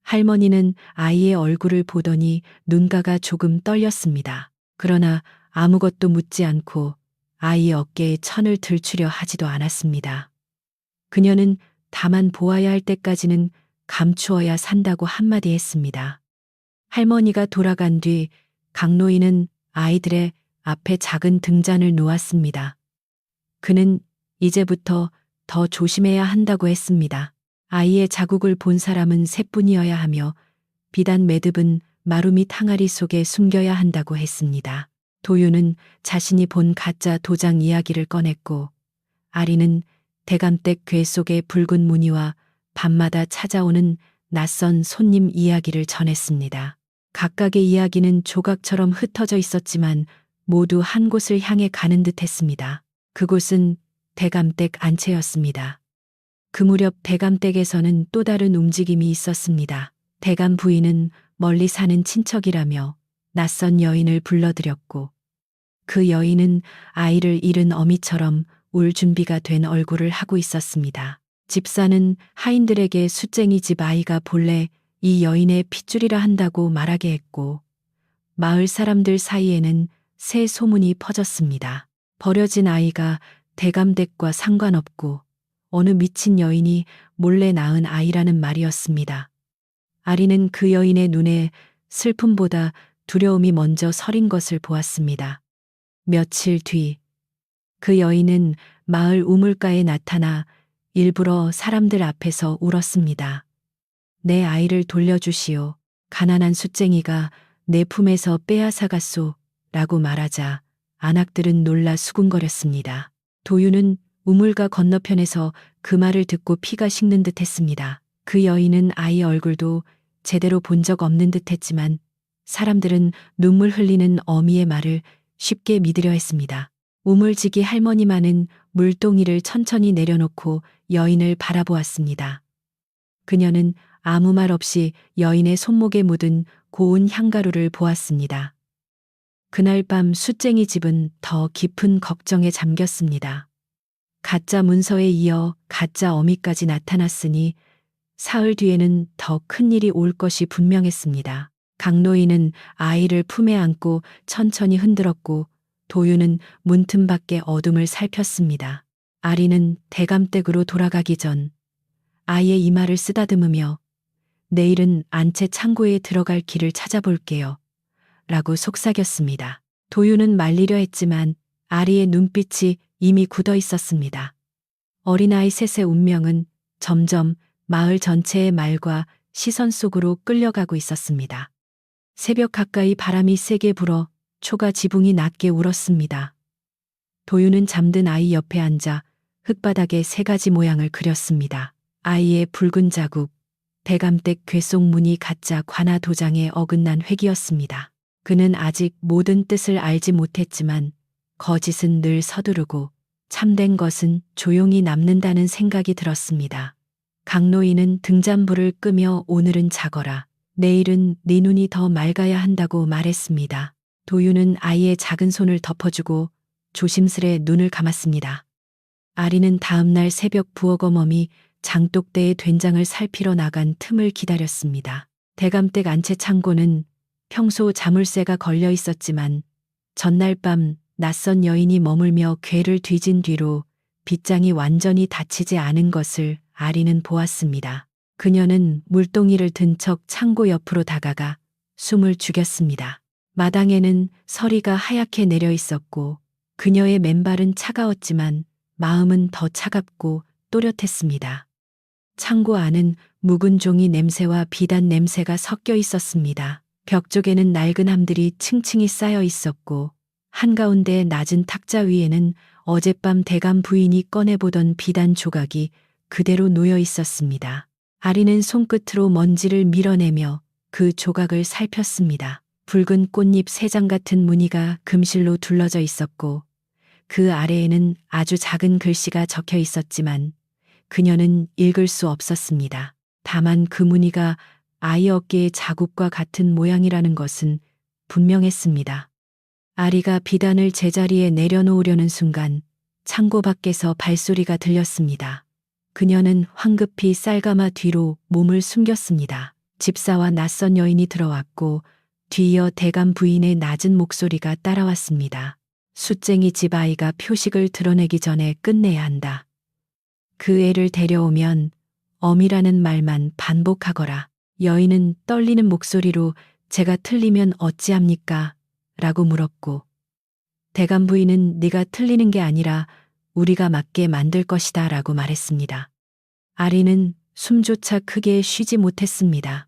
[SPEAKER 1] 할머니는 아이의 얼굴을 보더니 눈가가 조금 떨렸습니다. 그러나 아무것도 묻지 않고 아이의 어깨에 천을 들추려 하지도 않았습니다. 그녀는 다만 보아야 할 때까지는 감추어야 산다고 한마디 했습니다. 할머니가 돌아간 뒤 강노인은 아이들의 앞에 작은 등잔을 놓았습니다. 그는 이제부터 더 조심해야 한다고 했습니다. 아이의 자국을 본 사람은 셋뿐이어야 하며 비단 매듭은 마루 및 항아리 속에 숨겨야 한다고 했습니다. 도윤은 자신이 본 가짜 도장 이야기를 꺼냈고 아리는 대감댁 궤 속의 붉은 무늬와 밤마다 찾아오는 낯선 손님 이야기를 전했습니다. 각각의 이야기는 조각처럼 흩어져 있었지만 모두 한 곳을 향해 가는 듯 했습니다. 그곳은 대감댁 안채였습니다. 그 무렵 대감댁에서는 또 다른 움직임이 있었습니다. 대감 부인은 멀리 사는 친척이라며 낯선 여인을 불러들였고 그 여인은 아이를 잃은 어미처럼 울 준비가 된 얼굴을 하고 있었습니다. 집사는 하인들에게 숫쟁이 집 아이가 본래 이 여인의 핏줄이라 한다고 말하게 했고 마을 사람들 사이에는 새 소문이 퍼졌습니다. 버려진 아이가 대감댁과 상관없고 어느 미친 여인이 몰래 낳은 아이라는 말이었습니다. 아리는 그 여인의 눈에 슬픔보다 두려움이 먼저 서린 것을 보았습니다. 며칠 뒤 그 여인은 마을 우물가에 나타나 일부러 사람들 앞에서 울었습니다. 내 아이를 돌려주시오. 가난한 숫쟁이가 내 품에서 빼앗아갔소. 라고 말하자 안악들은 놀라 수군거렸습니다. 도유는 우물가 건너편에서 그 말을 듣고 피가 식는 듯 했습니다. 그 여인은 아이 얼굴도 제대로 본 적 없는 듯 했지만 사람들은 눈물 흘리는 어미의 말을 쉽게 믿으려 했습니다. 우물지기 할머니만은 물동이를 천천히 내려놓고 여인을 바라보았습니다. 그녀는 아무 말 없이 여인의 손목에 묻은 고운 향가루를 보았습니다. 그날 밤 숫쟁이 집은 더 깊은 걱정에 잠겼습니다. 가짜 문서에 이어 가짜 어미까지 나타났으니 사흘 뒤에는 더 큰 일이 올 것이 분명했습니다. 강노인은 아이를 품에 안고 천천히 흔들었고 도유는 문틈밖에 어둠을 살폈습니다. 아리는 대감댁으로 돌아가기 전 아이의 이마를 쓰다듬으며 내일은 안채 창고에 들어갈 길을 찾아볼게요. 라고 속삭였습니다. 도유는 말리려 했지만 아리의 눈빛이 이미 굳어 있었습니다. 어린아이 셋의 운명은 점점 마을 전체의 말과 시선 속으로 끌려가고 있었습니다. 새벽 가까이 바람이 세게 불어 초가 지붕이 낮게 울었습니다. 도유는 잠든 아이 옆에 앉아 흙바닥에 세 가지 모양을 그렸습니다. 아이의 붉은 자국, 대감댁 궤속무늬 가짜 관아 도장에 어긋난 획이었습니다. 그는 아직 모든 뜻을 알지 못했지만 거짓은 늘 서두르고 참된 것은 조용히 남는다는 생각이 들었습니다. 강노인은 등잔불을 끄며 오늘은 자거라. 내일은 네 눈이 더 맑아야 한다고 말했습니다. 도유는 아이의 작은 손을 덮어주고 조심스레 눈을 감았습니다. 아리는 다음날 새벽 부엌어멈이 장독대에 된장을 살피러 나간 틈을 기다렸습니다. 대감댁 안채 창고는 평소 자물쇠가 걸려 있었지만 전날 밤 낯선 여인이 머물며 궤를 뒤진 뒤로 빗장이 완전히 닫히지 않은 것을 아리는 보았습니다. 그녀는 물동이를 든 척 창고 옆으로 다가가 숨을 죽였습니다. 마당에는 서리가 하얗게 내려 있었고 그녀의 맨발은 차가웠지만 마음은 더 차갑고 또렷했습니다. 창고 안은 묵은 종이 냄새와 비단 냄새가 섞여 있었습니다. 벽 쪽에는 낡은 함들이 층층이 쌓여 있었고 한가운데 낮은 탁자 위에는 어젯밤 대감 부인이 꺼내보던 비단 조각이 그대로 놓여 있었습니다. 아리는 손끝으로 먼지를 밀어내며 그 조각을 살폈습니다. 붉은 꽃잎 3장 같은 무늬가 금실로 둘러져 있었고 그 아래에는 아주 작은 글씨가 적혀 있었지만 그녀는 읽을 수 없었습니다. 다만 그 무늬가 아이 어깨의 자국과 같은 모양이라는 것은 분명했습니다. 아리가 비단을 제자리에 내려놓으려는 순간 창고 밖에서 발소리가 들렸습니다. 그녀는 황급히 쌀가마 뒤로 몸을 숨겼습니다. 집사와 낯선 여인이 들어왔고 뒤이어 대감 부인의 낮은 목소리가 따라왔습니다. 숫쟁이 집 아이가 표식을 드러내기 전에 끝내야 한다. 그 애를 데려오면 어미라는 말만 반복하거라. 여인은 떨리는 목소리로 제가 틀리면 어찌합니까? 라고 물었고 대감 부인은 네가 틀리는 게 아니라 우리가 맞게 만들 것이다 라고 말했습니다. 아리는 숨조차 크게 쉬지 못했습니다.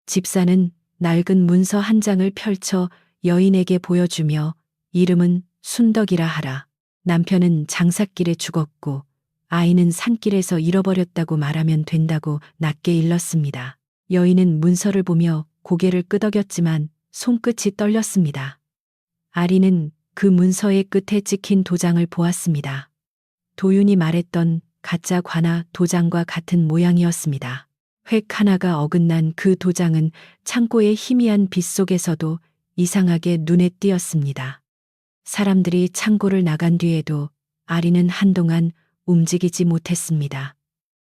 [SPEAKER 1] 집사는 낡은 문서 한 장을 펼쳐 여인에게 보여주며 이름은 순덕이라 하라. 남편은 장삿길에 죽었고 아이는 산길에서 잃어버렸다고 말하면 된다고 낮게 일렀습니다. 여인은 문서를 보며 고개를 끄덕였지만 손끝이 떨렸습니다. 아리는 그 문서의 끝에 찍힌 도장을 보았습니다. 도윤이 말했던 가짜 관아 도장과 같은 모양이었습니다. 획 하나가 어긋난 그 도장은 창고의 희미한 빛 속에서도 이상하게 눈에 띄었습니다. 사람들이 창고를 나간 뒤에도 아리는 한동안 움직이지 못했습니다.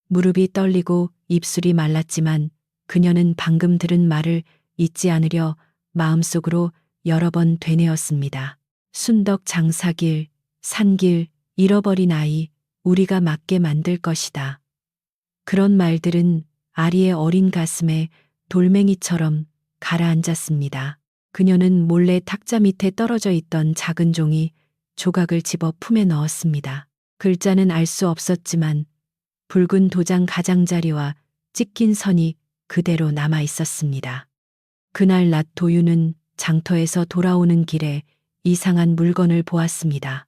[SPEAKER 1] 무릎이 떨리고 입술이 말랐지만 그녀는 방금 들은 말을 잊지 않으려 마음속으로 여러 번 되뇌었습니다. 순덕 장사길, 산길, 잃어버린 아이, 우리가 맞게 만들 것이다. 그런 말들은 아리의 어린 가슴에 돌멩이처럼 가라앉았습니다. 그녀는 몰래 탁자 밑에 떨어져 있던 작은 종이 조각을 집어 품에 넣었습니다. 글자는 알 수 없었지만 붉은 도장 가장자리와 찍힌 선이 그대로 남아 있었습니다. 그날 낮 도윤은 장터에서 돌아오는 길에 이상한 물건을 보았습니다.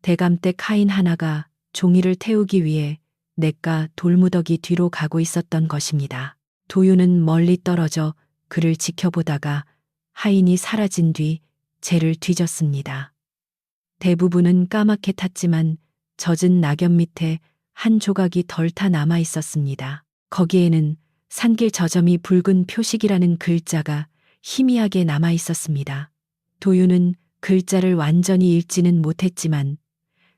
[SPEAKER 1] 대감댁 하인 하나가 종이를 태우기 위해 냇가 돌무더기 뒤로 가고 있었던 것입니다. 도윤은 멀리 떨어져 그를 지켜보다가 하인이 사라진 뒤 재를 뒤졌습니다. 대부분은 까맣게 탔지만 젖은 낙엽 밑에 한 조각이 덜 타 남아 있었습니다. 거기에는 산길 저점이 붉은 표식이라는 글자가 희미하게 남아 있었습니다. 도윤은 글자를 완전히 읽지는 못했지만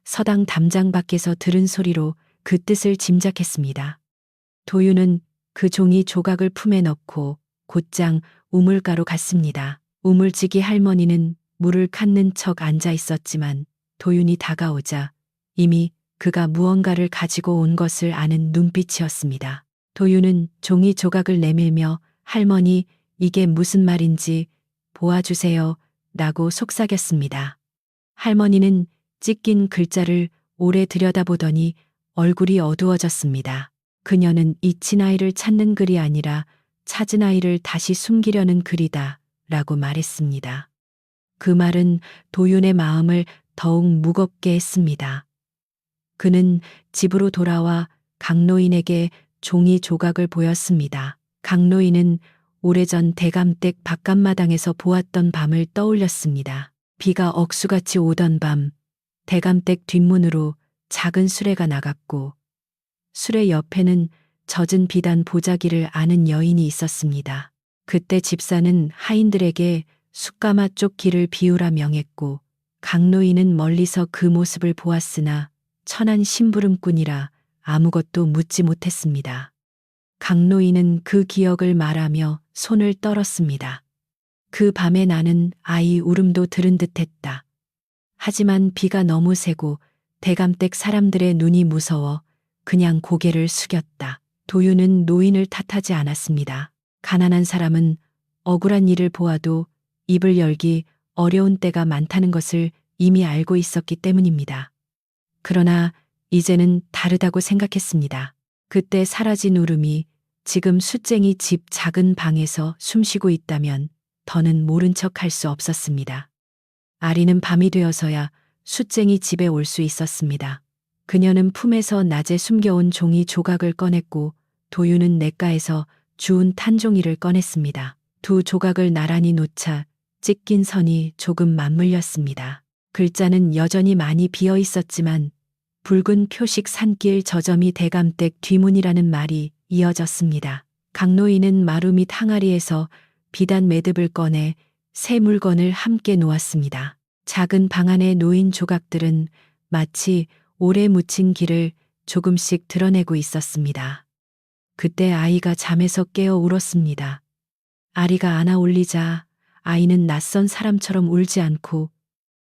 [SPEAKER 1] 서당 담장 밖에서 들은 소리로 그 뜻을 짐작했습니다. 도윤은 그 종이 조각을 품에 넣고 곧장 우물가로 갔습니다. 우물지기 할머니는 물을 칸는 척 앉아 있었지만 도윤이 다가오자 이미 그가 무언가를 가지고 온 것을 아는 눈빛이었습니다. 도윤은 종이 조각을 내밀며 할머니, 이게 무슨 말인지 보아주세요 라고 속삭였습니다. 할머니는 찢긴 글자를 오래 들여다보더니 얼굴이 어두워졌습니다. 그녀는 잊힌 아이를 찾는 글이 아니라 찾은 아이를 다시 숨기려는 글이다 라고 말했습니다. 그 말은 도윤의 마음을 더욱 무겁게 했습니다. 그는 집으로 돌아와 강노인에게 종이 조각을 보였습니다. 강노인은 오래전 대감댁 바깥마당에서 보았던 밤을 떠올렸습니다. 비가 억수같이 오던 밤, 대감댁 뒷문으로 작은 수레가 나갔고 수레 옆에는 젖은 비단 보자기를 아는 여인이 있었습니다. 그때 집사는 하인들에게 숯가마 쪽 길을 비우라 명했고 강노인은 멀리서 그 모습을 보았으나 천한 심부름꾼이라 아무것도 묻지 못했습니다. 강노인은 그 기억을 말하며 손을 떨었습니다. 그 밤에 나는 아이 울음도 들은 듯했다. 하지만 비가 너무 세고 대감댁 사람들의 눈이 무서워 그냥 고개를 숙였다. 도윤은 노인을 탓하지 않았습니다. 가난한 사람은 억울한 일을 보아도 입을 열기 어려운 때가 많다는 것을 이미 알고 있었기 때문입니다. 그러나 이제는 다르다고 생각했습니다. 그때 사라진 울음이 지금 숫쟁이 집 작은 방에서 숨쉬고 있다면 더는 모른 척 할 수 없었습니다. 아리는 밤이 되어서야 숫쟁이 집에 올 수 있었습니다. 그녀는 품에서 낮에 숨겨온 종이 조각을 꺼냈고 도윤은 냇가에서 주운 탄종이를 꺼냈습니다. 두 조각을 나란히 놓자 찢긴 선이 조금 맞물렸습니다. 글자는 여전히 많이 비어 있었지만 붉은 표식 산길 저점이 대감댁 뒷문이라는 말이 이어졌습니다. 강노인은 마루 밑 항아리에서 비단 매듭을 꺼내 새 물건을 함께 놓았습니다. 작은 방 안에 놓인 조각들은 마치 오래 묻힌 길을 조금씩 드러내고 있었습니다. 그때 아이가 잠에서 깨어 울었습니다. 아리가 안아 올리자 아이는 낯선 사람처럼 울지 않고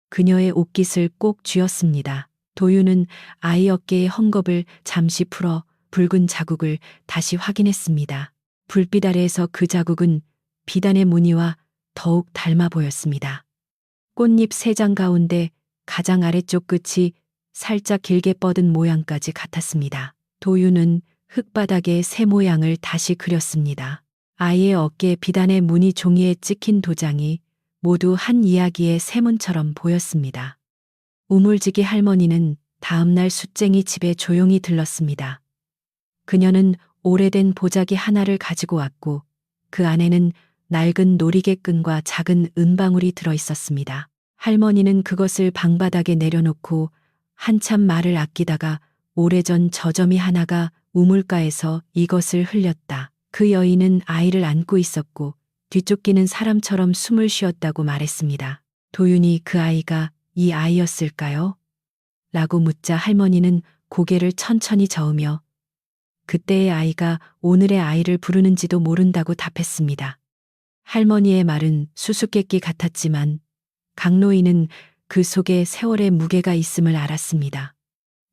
[SPEAKER 1] 그녀의 옷깃을 꼭 쥐었습니다. 도윤은 아이 어깨의 헝겊을 잠시 풀어 붉은 자국을 다시 확인했습니다. 불빛 아래에서 그 자국은 비단의 무늬와 더욱 닮아 보였습니다. 꽃잎 3장 가운데 가장 아래쪽 끝이 살짝 길게 뻗은 모양까지 같았습니다. 도윤은 흙바닥에 새 모양을 다시 그렸습니다. 아이의 어깨에 비단의 무늬 종이에 찍힌 도장이 모두 한 이야기의 세문처럼 보였습니다. 우물지기 할머니는 다음날 숫쟁이 집에 조용히 들렀습니다. 그녀는 오래된 보자기 하나를 가지고 왔고 그 안에는 낡은 놀이개끈과 작은 은방울이 들어 있었습니다. 할머니는 그것을 방바닥에 내려놓고 한참 말을 아끼다가 오래전 저점이 하나가 우물가에서 이것을 흘렸다. 그 여인은 아이를 안고 있었고 뒤쫓기는 사람처럼 숨을 쉬었다고 말했습니다. 도윤이 그 아이가 이 아이였을까요? 라고 묻자 할머니는 고개를 천천히 저으며 그때의 아이가 오늘의 아이를 부르는지도 모른다고 답했습니다. 할머니의 말은 수수께끼 같았지만 강노인은 그 속에 세월의 무게가 있음을 알았습니다.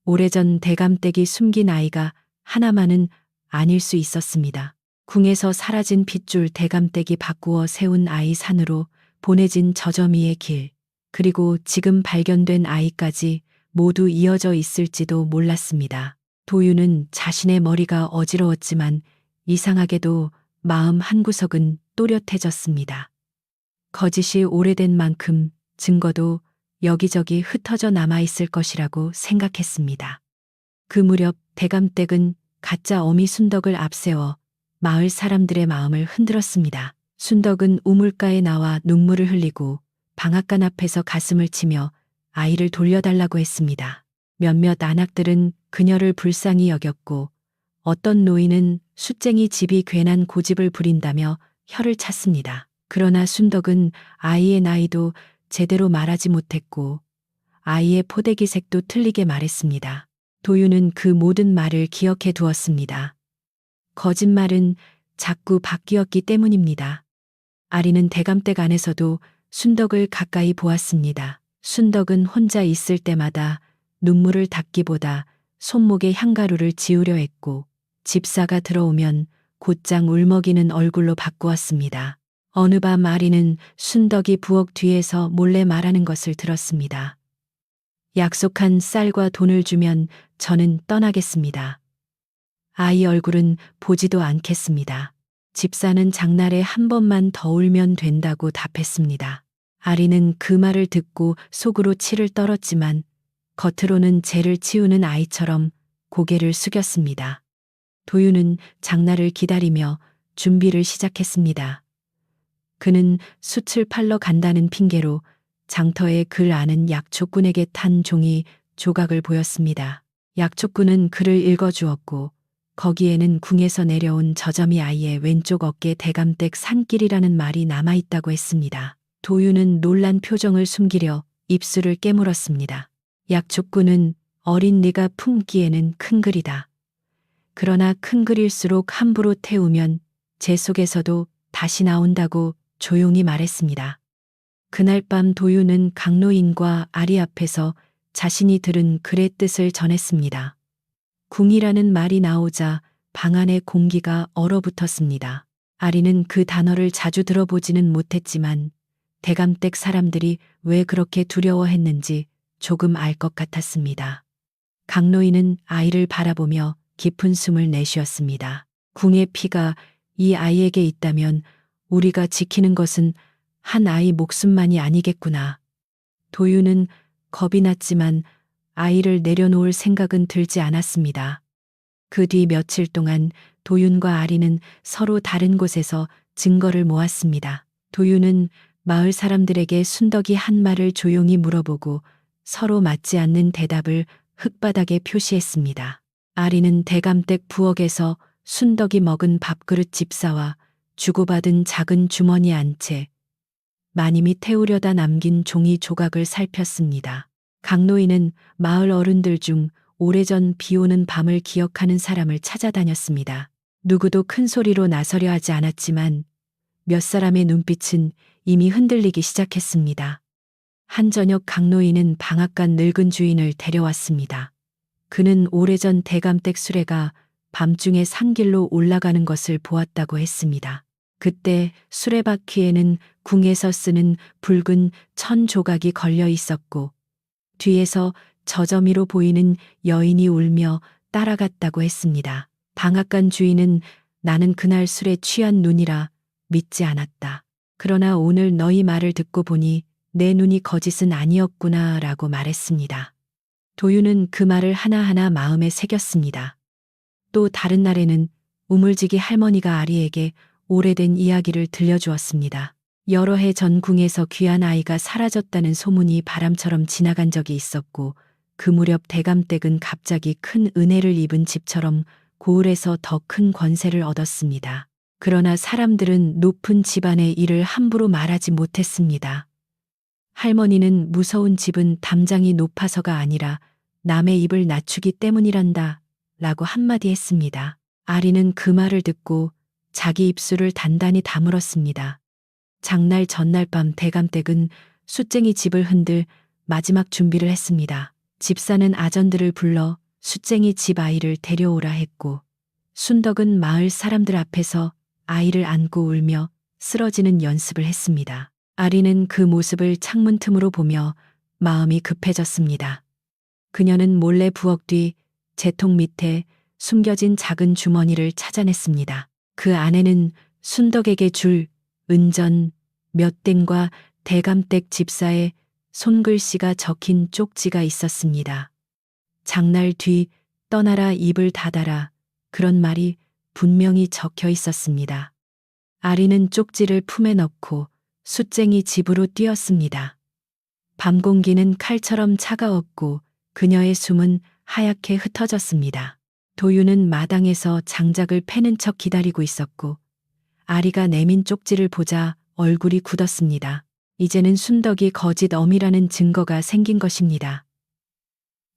[SPEAKER 1] 오래전 대감댁이 숨긴 아이가 하나만은 아닐 수 있었습니다. 궁에서 사라진 핏줄 대감댁이 바꾸어 세운 아이 산으로 보내진 저점이의 길, 그리고 지금 발견된 아이까지 모두 이어져 있을지도 몰랐습니다. 도유는 자신의 머리가 어지러웠지만 이상하게도 마음 한구석은 또렷해졌습니다. 거짓이 오래된 만큼 증거도 여기저기 흩어져 남아있을 것이라고 생각했습니다. 그 무렵 대감댁은 가짜 어미 순덕을 앞세워 마을 사람들의 마음을 흔들었습니다. 순덕은 우물가에 나와 눈물을 흘리고 방앗간 앞에서 가슴을 치며 아이를 돌려달라고 했습니다. 몇몇 안악들은 그녀를 불쌍히 여겼고 어떤 노인은 숫쟁이 집이 괜한 고집을 부린다며 혀를 찼습니다. 그러나 순덕은 아이의 나이도 제대로 말하지 못했고 아이의 포대기색도 틀리게 말했습니다. 도유는 그 모든 말을 기억해 두었습니다. 거짓말은 자꾸 바뀌었기 때문입니다. 아리는 대감댁 안에서도 순덕을 가까이 보았습니다. 순덕은 혼자 있을 때마다 눈물을 닦기보다 손목에 향가루를 지우려 했고 집사가 들어오면 곧장 울먹이는 얼굴로 바꾸었습니다. 어느 밤 아리는 순덕이 부엌 뒤에서 몰래 말하는 것을 들었습니다. 약속한 쌀과 돈을 주면 저는 떠나겠습니다. 아이 얼굴은 보지도 않겠습니다. 집사는 장날에 한 번만 더 울면 된다고 답했습니다. 아리는 그 말을 듣고 속으로 치를 떨었지만 겉으로는 죄를 치우는 아이처럼 고개를 숙였습니다. 도유는 장날을 기다리며 준비를 시작했습니다. 그는 숯을 팔러 간다는 핑계로 장터에 글 아는 약초꾼에게 탄 종이 조각을 보였습니다. 약초꾼은 글을 읽어주었고 거기에는 궁에서 내려온 저점이 아이의 왼쪽 어깨 대감댁 산길이라는 말이 남아있다고 했습니다. 도유는 놀란 표정을 숨기려 입술을 깨물었습니다. 약초꾼은 어린 네가 품기에는 큰 글이다. 그러나 큰 글일수록 함부로 태우면 제 속에서도 다시 나온다고 조용히 말했습니다. 그날 밤 도유는 강노인과 아리 앞에서 자신이 들은 글의 뜻을 전했습니다. 궁이라는 말이 나오자 방 안의 공기가 얼어붙었습니다. 아리는 그 단어를 자주 들어보지는 못했지만 대감댁 사람들이 왜 그렇게 두려워했는지 조금 알 것 같았습니다. 강노인은 아이를 바라보며 깊은 숨을 내쉬었습니다. 궁의 피가 이 아이에게 있다면 우리가 지키는 것은 한 아이 목숨만이 아니겠구나. 도유는 겁이 났지만 아이를 내려놓을 생각은 들지 않았습니다. 그 뒤 며칠 동안 도윤과 아리는 서로 다른 곳에서 증거를 모았습니다. 도윤은 마을 사람들에게 순덕이 한 말을 조용히 물어보고 서로 맞지 않는 대답을 흙바닥에 표시했습니다. 아리는 대감댁 부엌에서 순덕이 먹은 밥그릇 집사와 주고받은 작은 주머니 안 채 마님이 태우려다 남긴 종이 조각을 살폈습니다. 강노인은 마을 어른들 중 오래전 비오는 밤을 기억하는 사람을 찾아다녔습니다. 누구도 큰 소리로 나서려 하지 않았지만 몇 사람의 눈빛은 이미 흔들리기 시작했습니다. 한 저녁 강노인은 방앗간 늙은 주인을 데려왔습니다. 그는 오래전 대감댁 수레가 밤중에 산길로 올라가는 것을 보았다고 했습니다. 그때 수레바퀴에는 궁에서 쓰는 붉은 천 조각이 걸려 있었고 뒤에서 저저미로 보이는 여인이 울며 따라갔다고 했습니다. 방앗간 주인은 나는 그날 술에 취한 눈이라 믿지 않았다. 그러나 오늘 너희 말을 듣고 보니 내 눈이 거짓은 아니었구나 라고 말했습니다. 도유는 그 말을 하나하나 마음에 새겼습니다. 또 다른 날에는 우물지기 할머니가 아리에게 오래된 이야기를 들려주었습니다. 여러 해 전 궁에서 귀한 아이가 사라졌다는 소문이 바람처럼 지나간 적이 있었고 그 무렵 대감댁은 갑자기 큰 은혜를 입은 집처럼 고을에서 더 큰 권세를 얻었습니다. 그러나 사람들은 높은 집안의 일을 함부로 말하지 못했습니다. 할머니는 무서운 집은 담장이 높아서가 아니라 남의 입을 낮추기 때문이란다 라고 한마디 했습니다. 아리는 그 말을 듣고 자기 입술을 단단히 다물었습니다. 장날 전날 밤 대감댁은 숫쟁이 집을 흔들 마지막 준비를 했습니다. 집사는 아전들을 불러 숫쟁이 집 아이를 데려오라 했고, 순덕은 마을 사람들 앞에서 아이를 안고 울며 쓰러지는 연습을 했습니다. 아리는 그 모습을 창문 틈으로 보며 마음이 급해졌습니다. 그녀는 몰래 부엌 뒤 재통 밑에 숨겨진 작은 주머니를 찾아냈습니다. 그 안에는 순덕에게 줄 은전 몇 땡과 대감댁 집사의 손글씨가 적힌 쪽지가 있었습니다. 장날 뒤 떠나라 입을 닫아라, 그런 말이 분명히 적혀 있었습니다. 아리는 쪽지를 품에 넣고 숫쟁이 집으로 뛰었습니다. 밤 공기는 칼처럼 차가웠고 그녀의 숨은 하얗게 흩어졌습니다. 도유는 마당에서 장작을 패는 척 기다리고 있었고, 아리가 내민 쪽지를 보자 얼굴이 굳었습니다. 이제는 순덕이 거짓 어미라는 증거가 생긴 것입니다.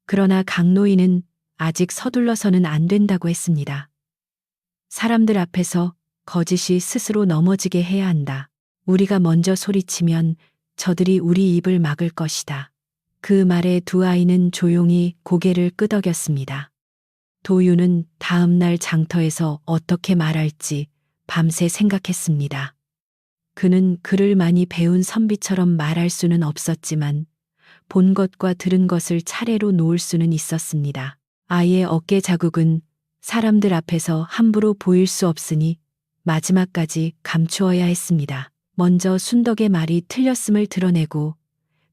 [SPEAKER 1] 그러나 강노인은 아직 서둘러서는 안 된다고 했습니다. 사람들 앞에서 거짓이 스스로 넘어지게 해야 한다. 우리가 먼저 소리치면 저들이 우리 입을 막을 것이다. 그 말에 두 아이는 조용히 고개를 끄덕였습니다. 도유는 다음 날 장터에서 어떻게 말할지 밤새 생각했습니다. 그는 글을 많이 배운 선비처럼 말할 수는 없었지만 본 것과 들은 것을 차례로 놓을 수는 있었습니다. 아이의 어깨 자국은 사람들 앞에서 함부로 보일 수 없으니 마지막까지 감추어야 했습니다. 먼저 순덕의 말이 틀렸음을 드러내고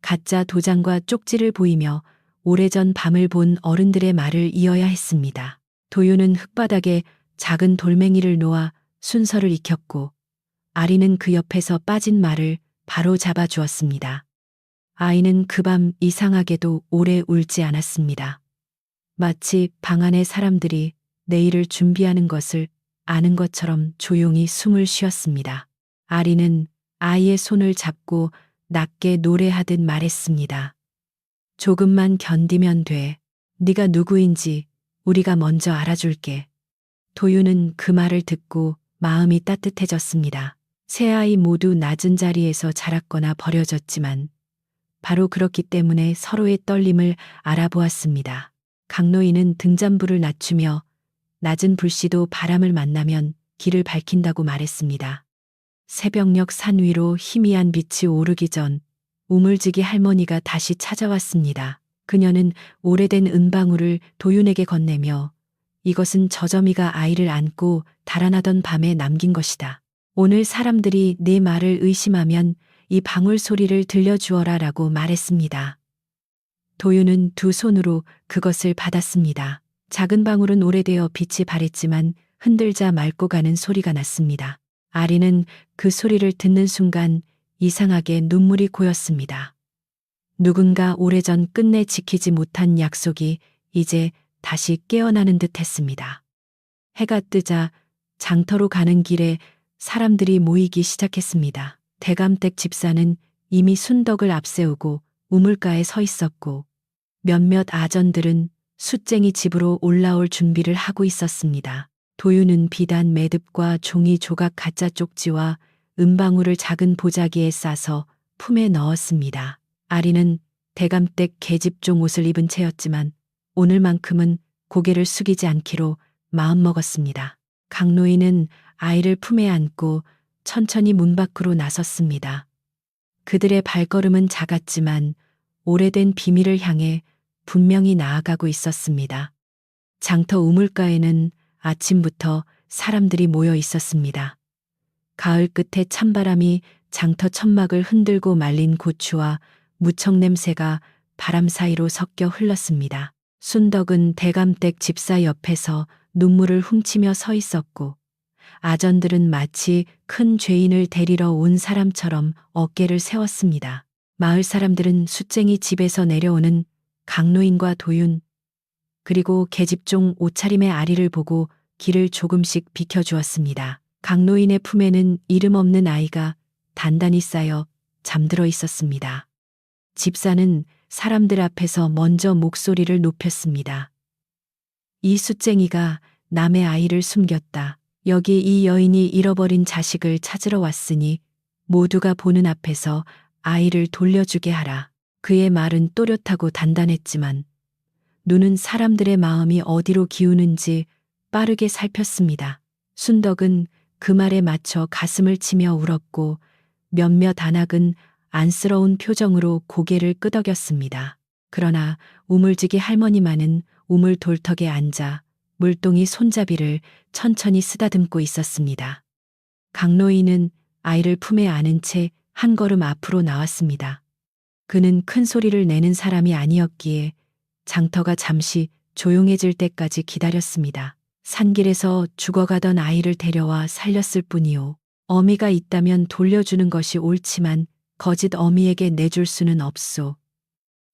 [SPEAKER 1] 가짜 도장과 쪽지를 보이며 오래전 밤을 본 어른들의 말을 이어야 했습니다. 도유는 흙바닥에 작은 돌멩이를 놓아 순서를 익혔고, 아리는 그 옆에서 빠진 말을 바로 잡아 주었습니다. 아이는 그 밤 이상하게도 오래 울지 않았습니다. 마치 방 안의 사람들이 내일을 준비하는 것을 아는 것처럼 조용히 숨을 쉬었습니다. 아리는 아이의 손을 잡고 낮게 노래하듯 말했습니다. 조금만 견디면 돼. 네가 누구인지 우리가 먼저 알아줄게. 도유는 그 말을 듣고 마음이 따뜻해졌습니다. 세 아이 모두 낮은 자리에서 자랐거나 버려졌지만 바로 그렇기 때문에 서로의 떨림을 알아보았습니다. 강노인은 등잔불을 낮추며 낮은 불씨도 바람을 만나면 길을 밝힌다고 말했습니다. 새벽녘 산 위로 희미한 빛이 오르기 전 우물지기 할머니가 다시 찾아왔습니다. 그녀는 오래된 은방울을 도윤에게 건네며 이것은 저점이가 아이를 안고 달아나던 밤에 남긴 것이다. 오늘 사람들이 네 말을 의심하면 이 방울 소리를 들려주어라 라고 말했습니다. 도윤은 두 손으로 그것을 받았습니다. 작은 방울은 오래되어 빛이 바랬지만 흔들자 맑고 가는 소리가 났습니다. 아리는 그 소리를 듣는 순간 이상하게 눈물이 고였습니다. 누군가 오래전 끝내 지키지 못한 약속이 이제 다시 깨어나는 듯 했습니다. 해가 뜨자 장터로 가는 길에 사람들이 모이기 시작했습니다. 대감댁 집사는 이미 순덕을 앞세우고 우물가에 서 있었고, 몇몇 아전들은 숫쟁이 집으로 올라올 준비를 하고 있었습니다. 도유는 비단 매듭과 종이 조각 가짜 쪽지와 은방울을 작은 보자기에 싸서 품에 넣었습니다. 아리는 대감댁 계집종 옷을 입은 채였지만 오늘만큼은 고개를 숙이지 않기로 마음먹었습니다. 강노인은 아이를 품에 안고 천천히 문 밖으로 나섰습니다. 그들의 발걸음은 작았지만 오래된 비밀을 향해 분명히 나아가고 있었습니다. 장터 우물가에는 아침부터 사람들이 모여 있었습니다. 가을 끝에 찬바람이 장터 천막을 흔들고 말린 고추와 무청 냄새가 바람 사이로 섞여 흘렀습니다. 순덕은 대감댁 집사 옆에서 눈물을 훔치며 서 있었고, 아전들은 마치 큰 죄인을 데리러 온 사람처럼 어깨를 세웠습니다. 마을 사람들은 숫쟁이 집에서 내려오는 강노인과 도윤, 그리고 계집종 옷차림의 아리를 보고 길을 조금씩 비켜주었습니다. 강노인의 품에는 이름 없는 아이가 단단히 쌓여 잠들어 있었습니다. 집사는 사람들 앞에서 먼저 목소리를 높였습니다. 이 숫쟁이가 남의 아이를 숨겼다. 여기 이 여인이 잃어버린 자식을 찾으러 왔으니 모두가 보는 앞에서 아이를 돌려주게 하라. 그의 말은 또렷하고 단단했지만 눈은 사람들의 마음이 어디로 기우는지 빠르게 살폈습니다. 순덕은 그 말에 맞춰 가슴을 치며 울었고 몇몇 안악은 안쓰러운 표정으로 고개를 끄덕였습니다. 그러나 우물지기 할머니만은 우물 돌턱에 앉아 물동이 손잡이를 천천히 쓰다듬고 있었습니다. 강노인은 아이를 품에 안은 채 한 걸음 앞으로 나왔습니다. 그는 큰 소리를 내는 사람이 아니었기에 장터가 잠시 조용해질 때까지 기다렸습니다. 산길에서 죽어가던 아이를 데려와 살렸을 뿐이요. 어미가 있다면 돌려주는 것이 옳지만 거짓 어미에게 내줄 수는 없소.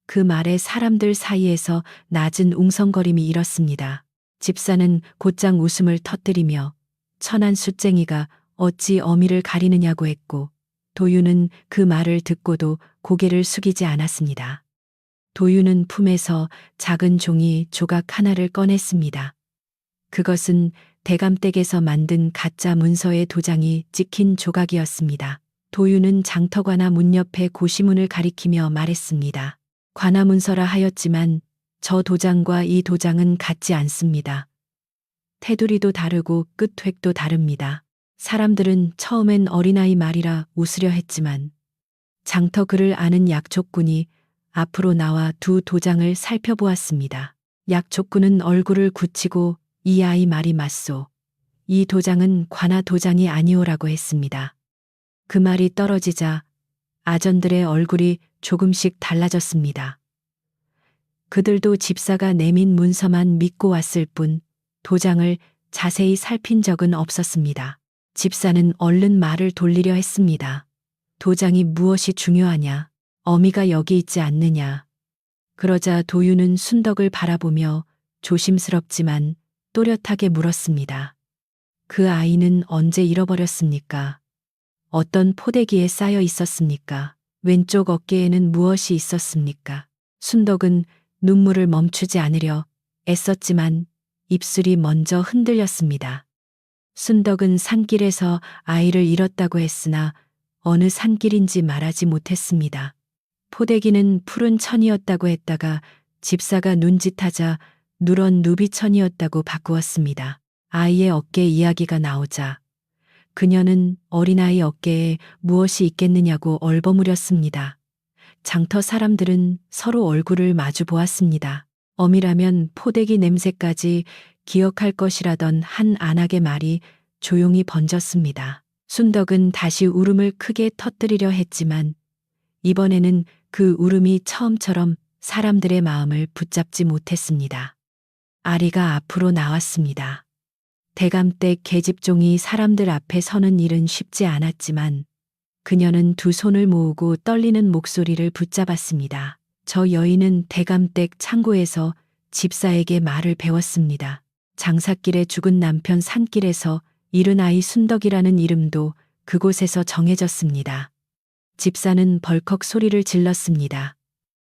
[SPEAKER 1] 그 말에 사람들 사이에서 낮은 웅성거림이 일었습니다. 집사는 곧장 웃음을 터뜨리며 천한 숫쟁이가 어찌 어미를 가리느냐고 했고 도유는 그 말을 듣고도 고개를 숙이지 않았습니다. 도유는 품에서 작은 종이 조각 하나를 꺼냈습니다. 그것은 대감댁에서 만든 가짜 문서의 도장이 찍힌 조각이었습니다. 도유는 장터관아 문 옆에 고시문을 가리키며 말했습니다. 관아문서라 하였지만 저 도장과 이 도장은 같지 않습니다. 테두리도 다르고 끝획도 다릅니다. 사람들은 처음엔 어린아이 말이라 웃으려 했지만 장터 글을 아는 약촉군이 앞으로 나와 두 도장을 살펴보았습니다. 약촉군은 얼굴을 굳히고 이 아이 말이 맞소. 이 도장은 관아 도장이 아니오라고 했습니다. 그 말이 떨어지자 아전들의 얼굴이 조금씩 달라졌습니다. 그들도 집사가 내민 문서만 믿고 왔을 뿐 도장을 자세히 살핀 적은 없었습니다. 집사는 얼른 말을 돌리려 했습니다. 도장이 무엇이 중요하냐? 어미가 여기 있지 않느냐? 그러자 도유는 순덕을 바라보며 조심스럽지만 또렷하게 물었습니다. 그 아이는 언제 잃어버렸습니까? 어떤 포대기에 쌓여 있었습니까? 왼쪽 어깨에는 무엇이 있었습니까? 순덕은 눈물을 멈추지 않으려 애썼지만 입술이 먼저 흔들렸습니다. 순덕은 산길에서 아이를 잃었다고 했으나 어느 산길인지 말하지 못했습니다. 포대기는 푸른 천이었다고 했다가 집사가 눈짓하자 누런 누비천이었다고 바꾸었습니다. 아이의 어깨 이야기가 나오자 그녀는 어린아이 어깨에 무엇이 있겠느냐고 얼버무렸습니다. 장터 사람들은 서로 얼굴을 마주 보았습니다. 어미라면 포대기 냄새까지 기억할 것이라던 한 안악의 말이 조용히 번졌습니다. 순덕은 다시 울음을 크게 터뜨리려 했지만 이번에는 그 울음이 처음처럼 사람들의 마음을 붙잡지 못했습니다. 아리가 앞으로 나왔습니다. 대감댁 계집종이 사람들 앞에 서는 일은 쉽지 않았지만 그녀는 두 손을 모으고 떨리는 목소리를 붙잡았습니다. 저 여인은 대감댁 창고에서 집사에게 말을 배웠습니다. 장사길에 죽은 남편 산길에서 잃은 아이 순덕이라는 이름도 그곳에서 정해졌습니다. 집사는 벌컥 소리를 질렀습니다.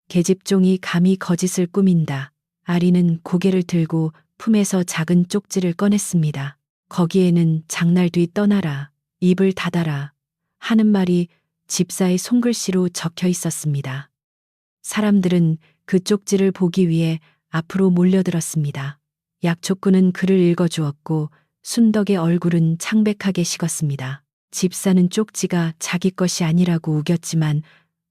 [SPEAKER 1] 계집종이 감히 거짓을 꾸민다. 아리는 고개를 들고 품에서 작은 쪽지를 꺼냈습니다. 거기에는 장날 뒤 떠나라, 입을 닫아라 하는 말이 집사의 손글씨로 적혀 있었습니다. 사람들은 그 쪽지를 보기 위해 앞으로 몰려들었습니다. 약촉군은 글을 읽어주었고 순덕의 얼굴은 창백하게 식었습니다. 집사는 쪽지가 자기 것이 아니라고 우겼지만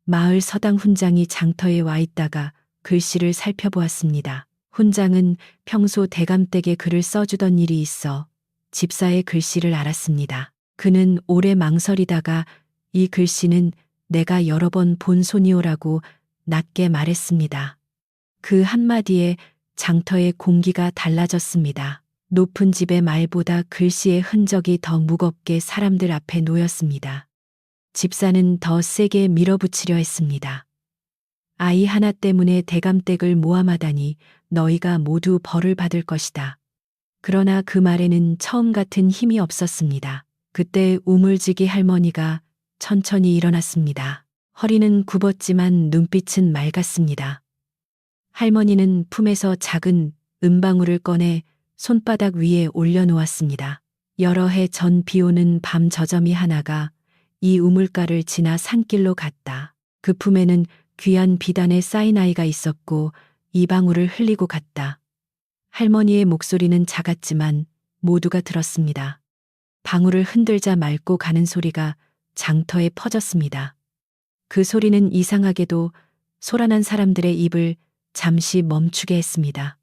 [SPEAKER 1] 마을 서당 훈장이 장터에 와 있다가 글씨를 살펴보았습니다. 훈장은 평소 대감댁에 글을 써주던 일이 있어 집사의 글씨를 알았습니다. 그는 오래 망설이다가 이 글씨는 내가 여러 번 본 손이오라고 낮게 말했습니다. 그 한마디에 장터의 공기가 달라졌습니다. 높은 집의 말보다 글씨의 흔적이 더 무겁게 사람들 앞에 놓였습니다. 집사는 더 세게 밀어붙이려 했습니다. 아이 하나 때문에 대감댁을 모함하다니 너희가 모두 벌을 받을 것이다. 그러나 그 말에는 처음 같은 힘이 없었습니다. 그때 우물지기 할머니가 천천히 일어났습니다. 허리는 굽었지만 눈빛은 맑았습니다. 할머니는 품에서 작은 은방울을 꺼내 손바닥 위에 올려놓았습니다. 여러 해 전 비오는 밤 저점이 하나가 이 우물가를 지나 산길로 갔다. 그 품에는 귀한 비단에 쌓인 아이가 있었고 이 방울을 흘리고 갔다. 할머니의 목소리는 작았지만 모두가 들었습니다. 방울을 흔들자 맑고 가는 소리가 장터에 퍼졌습니다. 그 소리는 이상하게도 소란한 사람들의 입을 잠시 멈추게 했습니다.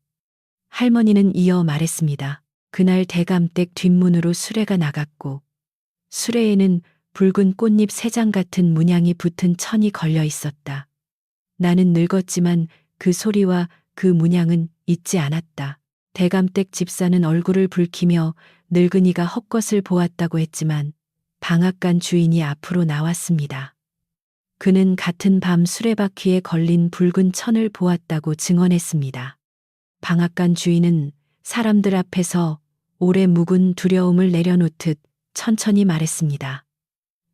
[SPEAKER 1] 할머니는 이어 말했습니다. 그날 대감댁 뒷문으로 수레가 나갔고 수레에는 붉은 꽃잎 3장 같은 문양이 붙은 천이 걸려 있었다. 나는 늙었지만 그 소리와 그 문양은 잊지 않았다. 대감댁 집사는 얼굴을 붉히며 늙은이가 헛것을 보았다고 했지만 방앗간 주인이 앞으로 나왔습니다. 그는 같은 밤 수레바퀴에 걸린 붉은 천을 보았다고 증언했습니다. 방앗간 주인은 사람들 앞에서 오래 묵은 두려움을 내려놓듯 천천히 말했습니다.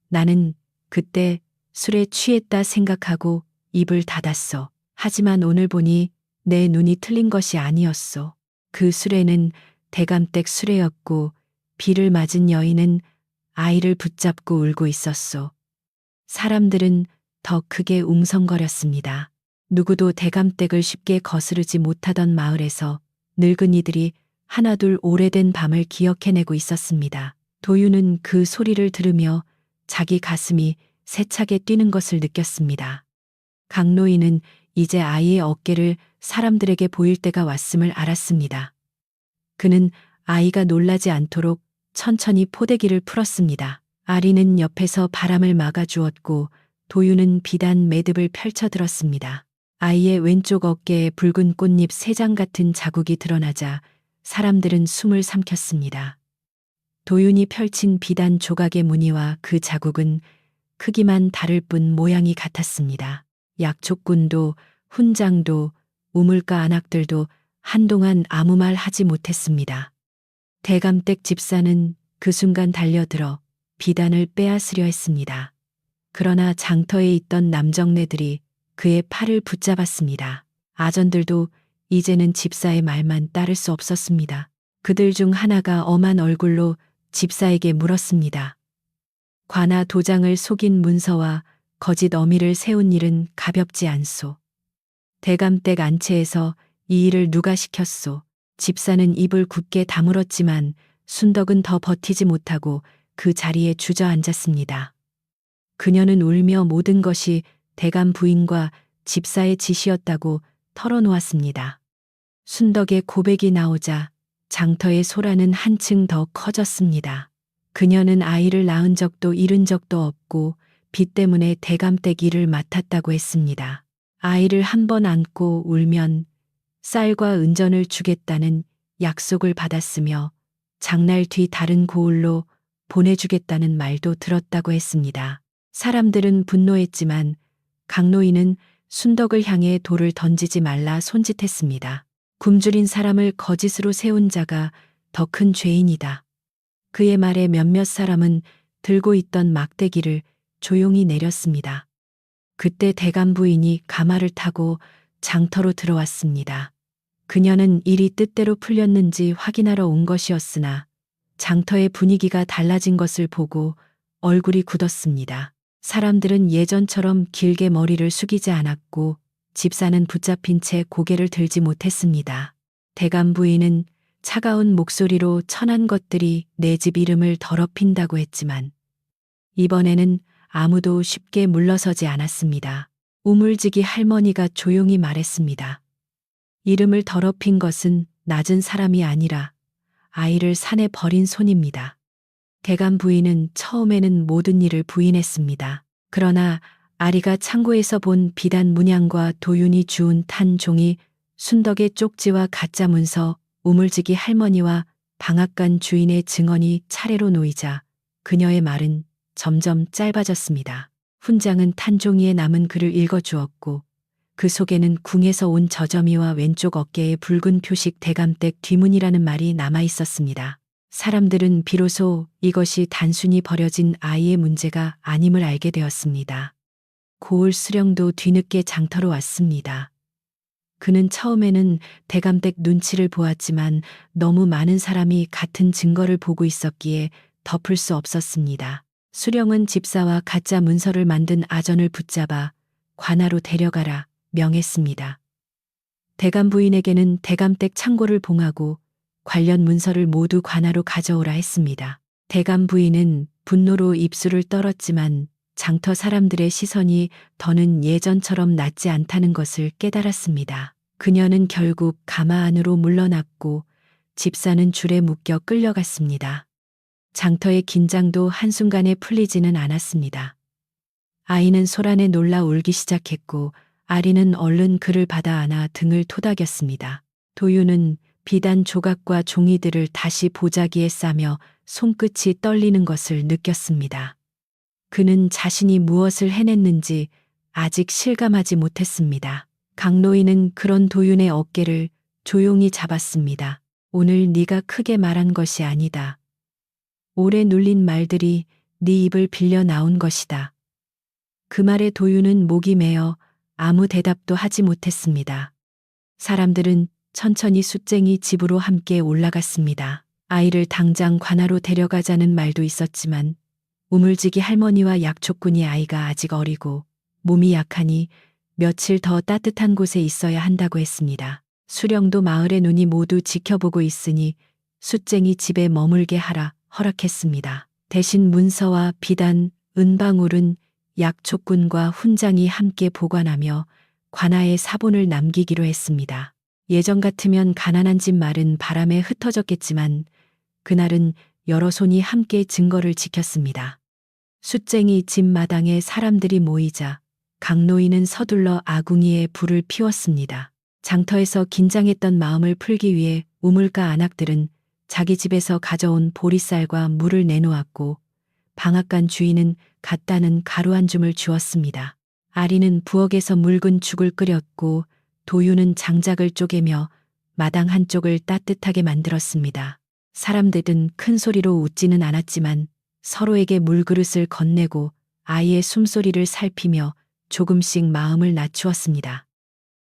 [SPEAKER 1] 나는 그때 술에 취했다 생각하고 입을 닫았어. 하지만 오늘 보니 내 눈이 틀린 것이 아니었소. 그 수레는 대감댁 수레였고 비를 맞은 여인은 아이를 붙잡고 울고 있었소. 사람들은 더 크게 웅성거렸습니다. 누구도 대감댁을 쉽게 거스르지 못하던 마을에서 늙은이들이 하나둘 오래된 밤을 기억해내고 있었습니다. 도유는 그 소리를 들으며 자기 가슴이 세차게 뛰는 것을 느꼈습니다. 강노인은 이제 아이의 어깨를 사람들에게 보일 때가 왔음을 알았습니다. 그는 아이가 놀라지 않도록 천천히 포대기를 풀었습니다. 아리는 옆에서 바람을 막아주었고 도유는 비단 매듭을 펼쳐들었습니다. 아이의 왼쪽 어깨에 붉은 꽃잎 3장 같은 자국이 드러나자 사람들은 숨을 삼켰습니다. 도윤이 펼친 비단 조각의 무늬와 그 자국은 크기만 다를 뿐 모양이 같았습니다. 약초꾼도 훈장도 우물가 안악들도 한동안 아무 말 하지 못했습니다. 대감댁 집사는 그 순간 달려들어 비단을 빼앗으려 했습니다. 그러나 장터에 있던 남정네들이 그의 팔을 붙잡았습니다. 아전들도 이제는 집사의 말만 따를 수 없었습니다. 그들 중 하나가 엄한 얼굴로 집사에게 물었습니다. 관아 도장을 속인 문서와 거짓 어미를 세운 일은 가볍지 않소. 대감댁 안채에서 이 일을 누가 시켰소. 집사는 입을 굳게 다물었지만 순덕은 더 버티지 못하고 그 자리에 주저앉았습니다. 그녀는 울며 모든 것이 대감 부인과 집사의 짓이었다고 털어놓았습니다. 순덕의 고백이 나오자 장터의 소란은 한층 더 커졌습니다. 그녀는 아이를 낳은 적도 잃은 적도 없고 빚 때문에 대감댁 일을 맡았다고 했습니다. 아이를 한 번 안고 울면 쌀과 은전을 주겠다는 약속을 받았으며 장날 뒤 다른 고을로 보내주겠다는 말도 들었다고 했습니다. 사람들은 분노했지만 강노인은 순덕을 향해 돌을 던지지 말라 손짓했습니다. 굶주린 사람을 거짓으로 세운 자가 더 큰 죄인이다. 그의 말에 몇몇 사람은 들고 있던 막대기를 조용히 내렸습니다. 그때 대감 부인이 가마를 타고 장터로 들어왔습니다. 그녀는 일이 뜻대로 풀렸는지 확인하러 온 것이었으나 장터의 분위기가 달라진 것을 보고 얼굴이 굳었습니다. 사람들은 예전처럼 길게 머리를 숙이지 않았고 집사는 붙잡힌 채 고개를 들지 못했습니다. 대감 부인은 차가운 목소리로 천한 것들이 내 집 이름을 더럽힌다고 했지만 이번에는 아무도 쉽게 물러서지 않았습니다. 우물지기 할머니가 조용히 말했습니다. 이름을 더럽힌 것은 낮은 사람이 아니라 아이를 산에 버린 손입니다. 대감 부인은 처음에는 모든 일을 부인했습니다. 그러나 아리가 창고에서 본 비단 문양과 도윤이 주운 탄 종이, 순덕의 쪽지와 가짜 문서, 우물지기 할머니와 방앗간 주인의 증언이 차례로 놓이자 그녀의 말은 점점 짧아졌습니다. 훈장은 탄 종이에 남은 글을 읽어주었고 그 속에는 궁에서 온 저점이와 왼쪽 어깨에 붉은 표식 대감댁 뒤문이라는 말이 남아 있었습니다. 사람들은 비로소 이것이 단순히 버려진 아이의 문제가 아님을 알게 되었습니다. 고을 수령도 뒤늦게 장터로 왔습니다. 그는 처음에는 대감댁 눈치를 보았지만 너무 많은 사람이 같은 증거를 보고 있었기에 덮을 수 없었습니다. 수령은 집사와 가짜 문서를 만든 아전을 붙잡아 관하로 데려가라 명했습니다. 대감 부인에게는 대감댁 창고를 봉하고 관련 문서를 모두 관하로 가져오라 했습니다. 대감 부인은 분노로 입술을 떨었지만 장터 사람들의 시선이 더는 예전처럼 낮지 않다는 것을 깨달았습니다. 그녀는 결국 가마 안으로 물러났고 집사는 줄에 묶여 끌려갔습니다. 장터의 긴장도 한순간에 풀리지는 않았습니다. 아이는 소란에 놀라 울기 시작했고 아리는 얼른 그를 받아 안아 등을 토닥였습니다. 도유는 비단 조각과 종이들을 다시 보자기에 싸며 손끝이 떨리는 것을 느꼈습니다. 그는 자신이 무엇을 해냈는지 아직 실감하지 못했습니다. 강노인은 그런 도윤의 어깨를 조용히 잡았습니다. 오늘 네가 크게 말한 것이 아니다. 오래 눌린 말들이 네 입을 빌려 나온 것이다. 그 말에 도윤은 목이 메어 아무 대답도 하지 못했습니다. 사람들은 천천히 숫쟁이 집으로 함께 올라갔습니다. 아이를 당장 관하로 데려가자는 말도 있었지만 우물지기 할머니와 약초꾼이 아이가 아직 어리고 몸이 약하니 며칠 더 따뜻한 곳에 있어야 한다고 했습니다. 수령도 마을의 눈이 모두 지켜보고 있으니 숫쟁이 집에 머물게 하라 허락했습니다. 대신 문서와 비단, 은방울은 약초꾼과 훈장이 함께 보관하며 관아에 사본을 남기기로 했습니다. 예전 같으면 가난한 집 말은 바람에 흩어졌겠지만 그날은 여러 손이 함께 증거를 지켰습니다. 숫쟁이 집 마당에 사람들이 모이자 강노인은 서둘러 아궁이에 불을 피웠습니다. 장터에서 긴장했던 마음을 풀기 위해 우물가 안악들은 자기 집에서 가져온 보리쌀과 물을 내놓았고 방앗간 주인은 갓 따는 가루 한 줌을 주었습니다. 아리는 부엌에서 묽은 죽을 끓였고 도유는 장작을 쪼개며 마당 한쪽을 따뜻하게 만들었습니다. 사람들은 큰 소리로 웃지는 않았지만 서로에게 물그릇을 건네고 아이의 숨소리를 살피며 조금씩 마음을 낮추었습니다.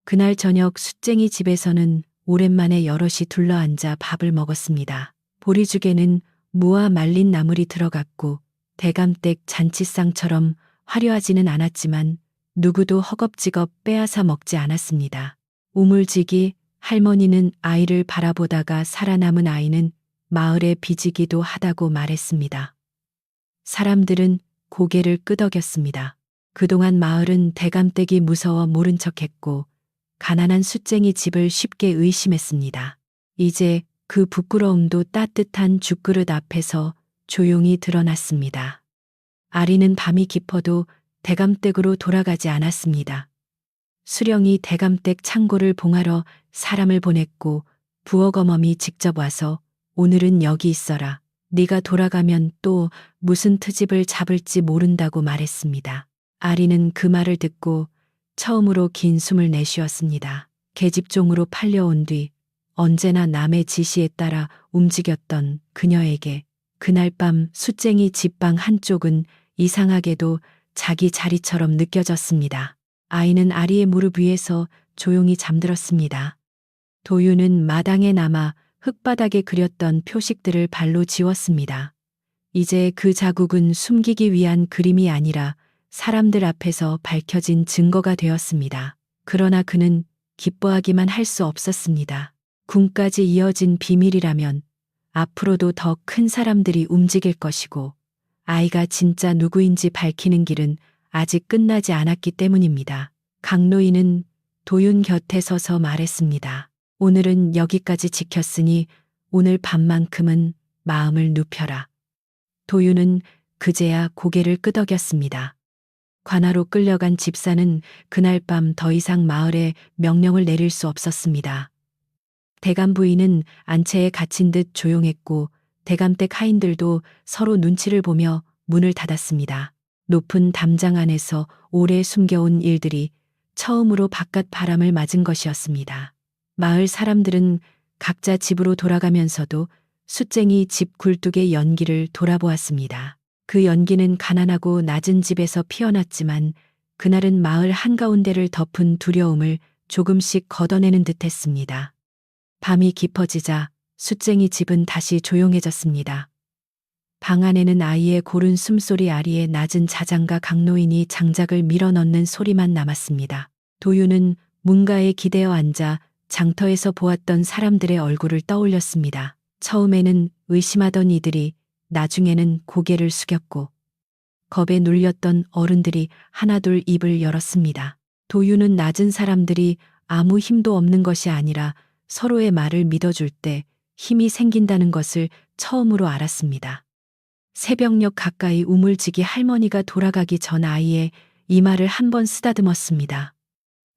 [SPEAKER 1] 그날 저녁 숫쟁이 집에서는 오랜만에 여럿이 둘러앉아 밥을 먹었습니다. 보리죽에는 무와 말린 나물이 들어갔고 대감댁 잔치상처럼 화려하지는 않았지만 누구도 허겁지겁 빼앗아 먹지 않았습니다. 우물지기 할머니는 아이를 바라보다가 살아남은 아이는 마을의 빚이기도 하다고 말했습니다. 사람들은 고개를 끄덕였습니다. 그동안 마을은 대감댁이 무서워 모른 척했고 가난한 숫쟁이 집을 쉽게 의심했습니다. 이제 그 부끄러움도 따뜻한 죽그릇 앞에서 조용히 드러났습니다. 아리는 밤이 깊어도 대감댁으로 돌아가지 않았습니다. 수령이 대감댁 창고를 봉하러 사람을 보냈고 부엌어멈이 직접 와서 오늘은 여기 있어라. 네가 돌아가면 또 무슨 트집을 잡을지 모른다고 말했습니다. 아리는 그 말을 듣고 처음으로 긴 숨을 내쉬었습니다. 계집종으로 팔려온 뒤 언제나 남의 지시에 따라 움직였던 그녀에게 그날 밤 숫쟁이 집방 한쪽은 이상하게도 자기 자리처럼 느껴졌습니다. 아이는 아리의 무릎 위에서 조용히 잠들었습니다. 도유는 마당에 남아 흙바닥에 그렸던 표식들을 발로 지웠습니다. 이제 그 자국은 숨기기 위한 그림이 아니라 사람들 앞에서 밝혀진 증거가 되었습니다. 그러나 그는 기뻐하기만 할 수 없었습니다. 궁까지 이어진 비밀이라면 앞으로도 더 큰 사람들이 움직일 것이고 아이가 진짜 누구인지 밝히는 길은 아직 끝나지 않았기 때문입니다. 강노인은 도윤 곁에 서서 말했습니다. 오늘은 여기까지 지켰으니 오늘 밤만큼은 마음을 눕혀라. 도윤은 그제야 고개를 끄덕였습니다. 관하로 끌려간 집사는 그날 밤 더 이상 마을에 명령을 내릴 수 없었습니다. 대감 부인은 안채에 갇힌 듯 조용했고 대감댁 하인들도 서로 눈치를 보며 문을 닫았습니다. 높은 담장 안에서 오래 숨겨온 일들이 처음으로 바깥 바람을 맞은 것이었습니다. 마을 사람들은 각자 집으로 돌아가면서도 숫쟁이 집 굴뚝의 연기를 돌아보았습니다. 그 연기는 가난하고 낮은 집에서 피어났지만 그날은 마을 한가운데를 덮은 두려움을 조금씩 걷어내는 듯 했습니다. 밤이 깊어지자 숫쟁이 집은 다시 조용해졌습니다. 방 안에는 아이의 고른 숨소리 아리의 낮은 자장가 강노인이 장작을 밀어넣는 소리만 남았습니다. 도윤은 문가에 기대어 앉아 장터에서 보았던 사람들의 얼굴을 떠올렸습니다. 처음에는 의심하던 이들이 나중에는 고개를 숙였고 겁에 눌렸던 어른들이 하나둘 입을 열었습니다. 도윤은 낮은 사람들이 아무 힘도 없는 것이 아니라 서로의 말을 믿어줄 때 힘이 생긴다는 것을 처음으로 알았습니다. 새벽녘 가까이 우물지기 할머니가 돌아가기 전 아이의 이마를 한 번 쓰다듬었습니다.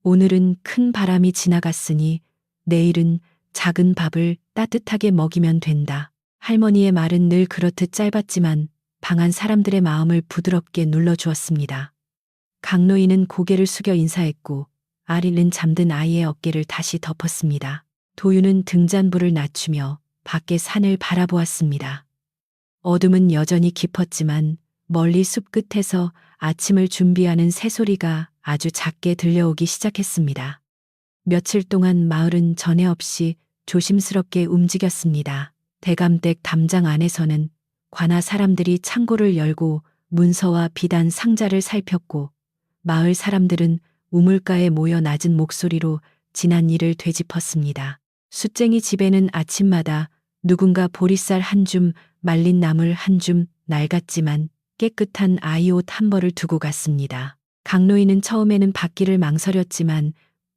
[SPEAKER 1] 오늘은 큰 바람이 지나갔으니 내일은 작은 밥을 따뜻하게 먹이면 된다. 할머니의 말은 늘 그렇듯 짧았지만 방안 사람들의 마음을 부드럽게 눌러주었습니다. 강노인은 고개를 숙여 인사했고 아리는 잠든 아이의 어깨를 다시 덮었습니다. 도윤은 등잔불을 낮추며 밖의 산을 바라보았습니다. 어둠은 여전히 깊었지만 멀리 숲 끝에서 아침을 준비하는 새소리가 아주 작게 들려오기 시작했습니다. 며칠 동안 마을은 전에 없이 조심스럽게 움직였습니다. 대감댁 담장 안에서는 관아 사람들이 창고를 열고 문서와 비단 상자를 살폈고 마을 사람들은 우물가에 모여 낮은 목소리로 지난 일을 되짚었습니다. 숫쟁이 집에는 아침마다 누군가 보리쌀 한 줌, 말린 나물 한 줌, 낡았지만 깨끗한 아이 옷 한 벌을 두고 갔습니다. 강노인은 처음에는 받기를 망설였지만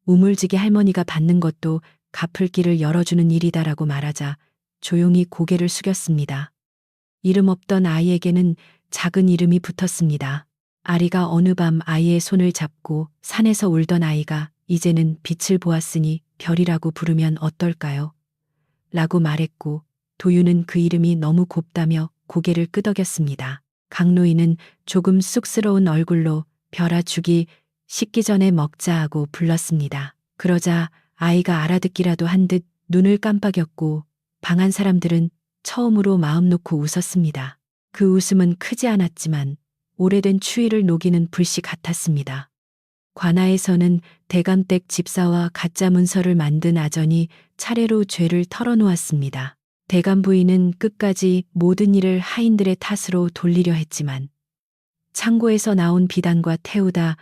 [SPEAKER 1] 우물지기 할머니가 받는 것도 갚을 길을 열어주는 일이다라고 말하자 조용히 고개를 숙였습니다. 이름 없던 아이에게는 작은 이름이 붙었습니다. 아리가 어느 밤 아이의 손을 잡고 산에서 울던 아이가 이제는 빛을 보았으니 별이라고 부르면 어떨까요? 라고 말했고 도윤은 그 이름이 너무 곱다며 고개를 끄덕였습니다. 강노인은 조금 쑥스러운 얼굴로 별아 죽이 식기 전에 먹자 하고 불렀습니다. 그러자 아이가 알아듣기라도 한 듯 눈을 깜빡였고 방안 사람들은 처음으로 마음 놓고 웃었습니다. 그 웃음은 크지 않았지만 오래된 추위를 녹이는 불씨 같았습니다. 관아에서는 대감댁 집사와 가짜 문서를 만든 아전이 차례로 죄를 털어놓았습니다. 대감 부인은 끝까지 모든 일을 하인들의 탓으로 돌리려 했지만 창고에서 나온 비단과 태우다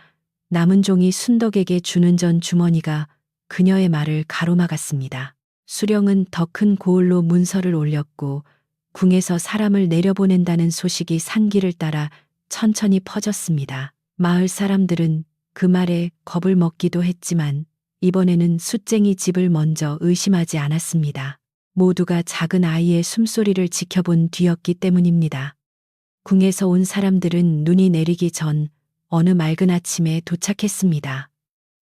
[SPEAKER 1] 남은 종이 순덕에게 주는 전 주머니가 그녀의 말을 가로막았습니다. 수령은 더 큰 고을로 문서를 올렸고 궁에서 사람을 내려보낸다는 소식이 산길을 따라 천천히 퍼졌습니다. 마을 사람들은 그 말에 겁을 먹기도 했지만 이번에는 숫쟁이 집을 먼저 의심하지 않았습니다. 모두가 작은 아이의 숨소리를 지켜본 뒤였기 때문입니다. 궁에서 온 사람들은 눈이 내리기 전 어느 맑은 아침에 도착했습니다.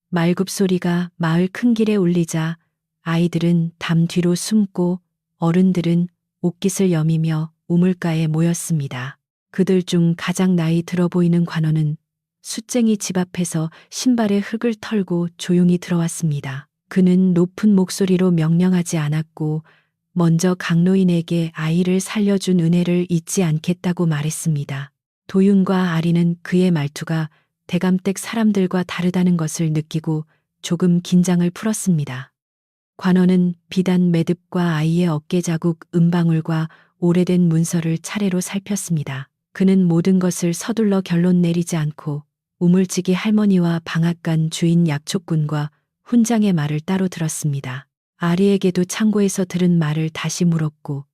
[SPEAKER 1] 말굽 소리가 마을 큰 길에 울리자 아이들은 담 뒤로 숨고 어른들은 옷깃을 여미며 우물가에 모였습니다. 그들 중 가장 나이 들어 보이는 관원은 숫쟁이 집 앞에서 신발에 흙을 털고 조용히 들어왔습니다. 그는 높은 목소리로 명령하지 않았고 먼저 강노인에게 아이를 살려준 은혜를 잊지 않겠다고 말했습니다. 도윤과 아리는 그의 말투가 대감댁 사람들과 다르다는 것을 느끼고 조금 긴장을 풀었습니다. 관원은 비단 매듭과 아이의 어깨 자국 은방울과 오래된 문서를 차례로 살폈습니다. 그는 모든 것을 서둘러 결론 내리지 않고 우물지기 할머니와 방앗간 주인 약초꾼과 훈장의 말을 따로 들었습니다. 아리에게도 창고에서 들은 말을 다시 물었고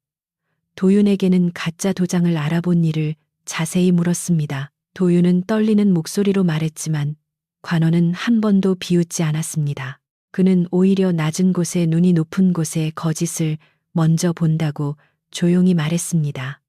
[SPEAKER 1] 도윤에게는 가짜 도장을 알아본 일을 자세히 물었습니다. 도윤은 떨리는 목소리로 말했지만 관원은 한 번도 비웃지 않았습니다. 그는 오히려 낮은 곳에 눈이 높은 곳에 거짓을 먼저 본다고 조용히 말했습니다.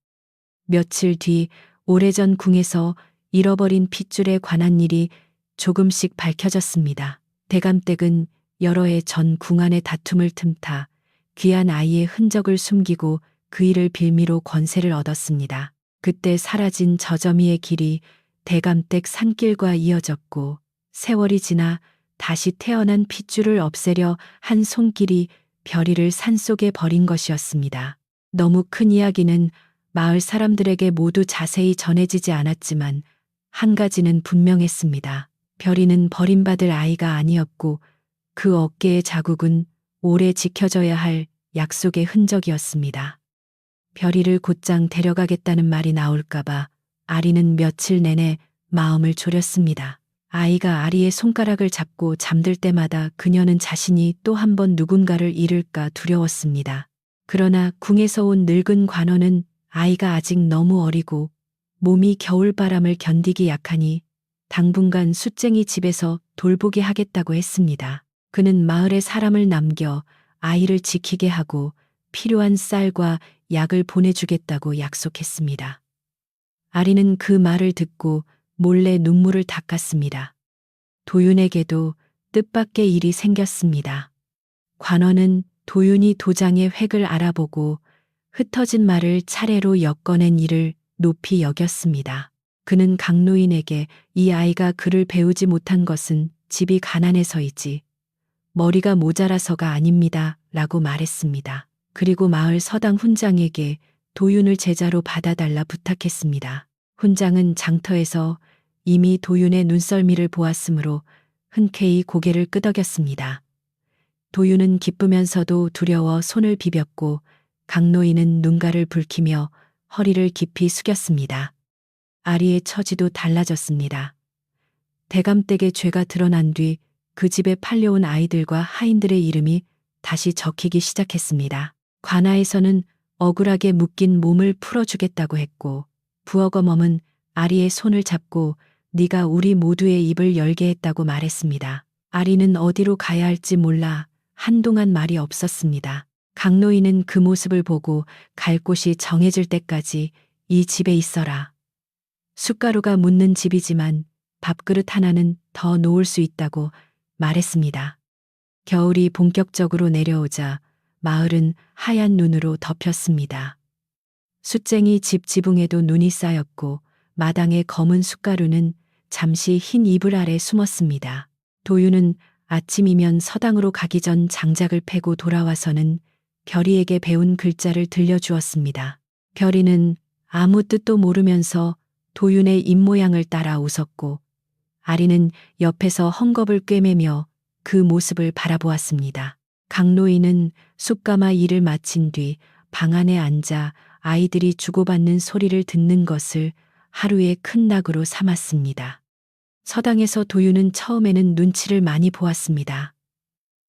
[SPEAKER 1] 며칠 뒤 오래전 궁에서 잃어버린 핏줄에 관한 일이 조금씩 밝혀졌습니다. 대감댁은 여러 해 전 궁 안의 다툼을 틈타 귀한 아이의 흔적을 숨기고 그 일을 빌미로 권세를 얻었습니다. 그때 사라진 저점이의 길이 대감댁 산길과 이어졌고 세월이 지나 다시 태어난 핏줄을 없애려 한 손길이 별이를 산속에 버린 것이었습니다. 너무 큰 이야기는 마을 사람들에게 모두 자세히 전해지지 않았지만 한 가지는 분명했습니다. 별이는 버림받을 아이가 아니었고 그 어깨의 자국은 오래 지켜져야 할 약속의 흔적이었습니다. 별이를 곧장 데려가겠다는 말이 나올까봐 아리는 며칠 내내 마음을 졸였습니다. 아이가 아리의 손가락을 잡고 잠들 때마다 그녀는 자신이 또 한 번 누군가를 잃을까 두려웠습니다. 그러나 궁에서 온 늙은 관원은 아이가 아직 너무 어리고 몸이 겨울바람을 견디기 약하니 당분간 숫쟁이 집에서 돌보게 하겠다고 했습니다. 그는 마을에 사람을 남겨 아이를 지키게 하고 필요한 쌀과 약을 보내주겠다고 약속했습니다. 아리는 그 말을 듣고 몰래 눈물을 닦았습니다. 도윤에게도 뜻밖의 일이 생겼습니다. 관원은 도윤이 도장의 획을 알아보고 흩어진 말을 차례로 엮어낸 일을 높이 여겼습니다. 그는 강노인에게 이 아이가 글을 배우지 못한 것은 집이 가난해서이지 머리가 모자라서가 아닙니다. 라고 말했습니다. 그리고 마을 서당 훈장에게 도윤을 제자로 받아달라 부탁했습니다. 훈장은 장터에서 이미 도윤의 눈썰미를 보았으므로 흔쾌히 고개를 끄덕였습니다. 도윤은 기쁘면서도 두려워 손을 비볐고 강노인은 눈가를 붉히며 허리를 깊이 숙였습니다. 아리의 처지도 달라졌습니다. 대감댁의 죄가 드러난 뒤 그 집에 팔려온 아이들과 하인들의 이름이 다시 적히기 시작했습니다. 관아에서는 억울하게 묶인 몸을 풀어주겠다고 했고 부어검엄은 아리의 손을 잡고 네가 우리 모두의 입을 열게 했다고 말했습니다. 아리는 어디로 가야 할지 몰라 한동안 말이 없었습니다. 강노인은 그 모습을 보고 갈 곳이 정해질 때까지 이 집에 있어라. 숟가루가 묻는 집이지만 밥그릇 하나는 더 놓을 수 있다고 말했습니다. 겨울이 본격적으로 내려오자 마을은 하얀 눈으로 덮였습니다. 숫쟁이 집 지붕에도 눈이 쌓였고 마당의 검은 숟가루는 잠시 흰 이불 아래 숨었습니다. 도윤은 아침이면 서당으로 가기 전 장작을 패고 돌아와서는 별이에게 배운 글자를 들려주었습니다. 별이는 아무 뜻도 모르면서 도윤의 입모양을 따라 웃었고 아리는 옆에서 헝겊을 꿰매며 그 모습을 바라보았습니다. 강노인은 쑥가마 일을 마친 뒤 방 안에 앉아 아이들이 주고받는 소리를 듣는 것을 하루의 큰 낙으로 삼았습니다. 서당에서 도윤은 처음에는 눈치를 많이 보았습니다.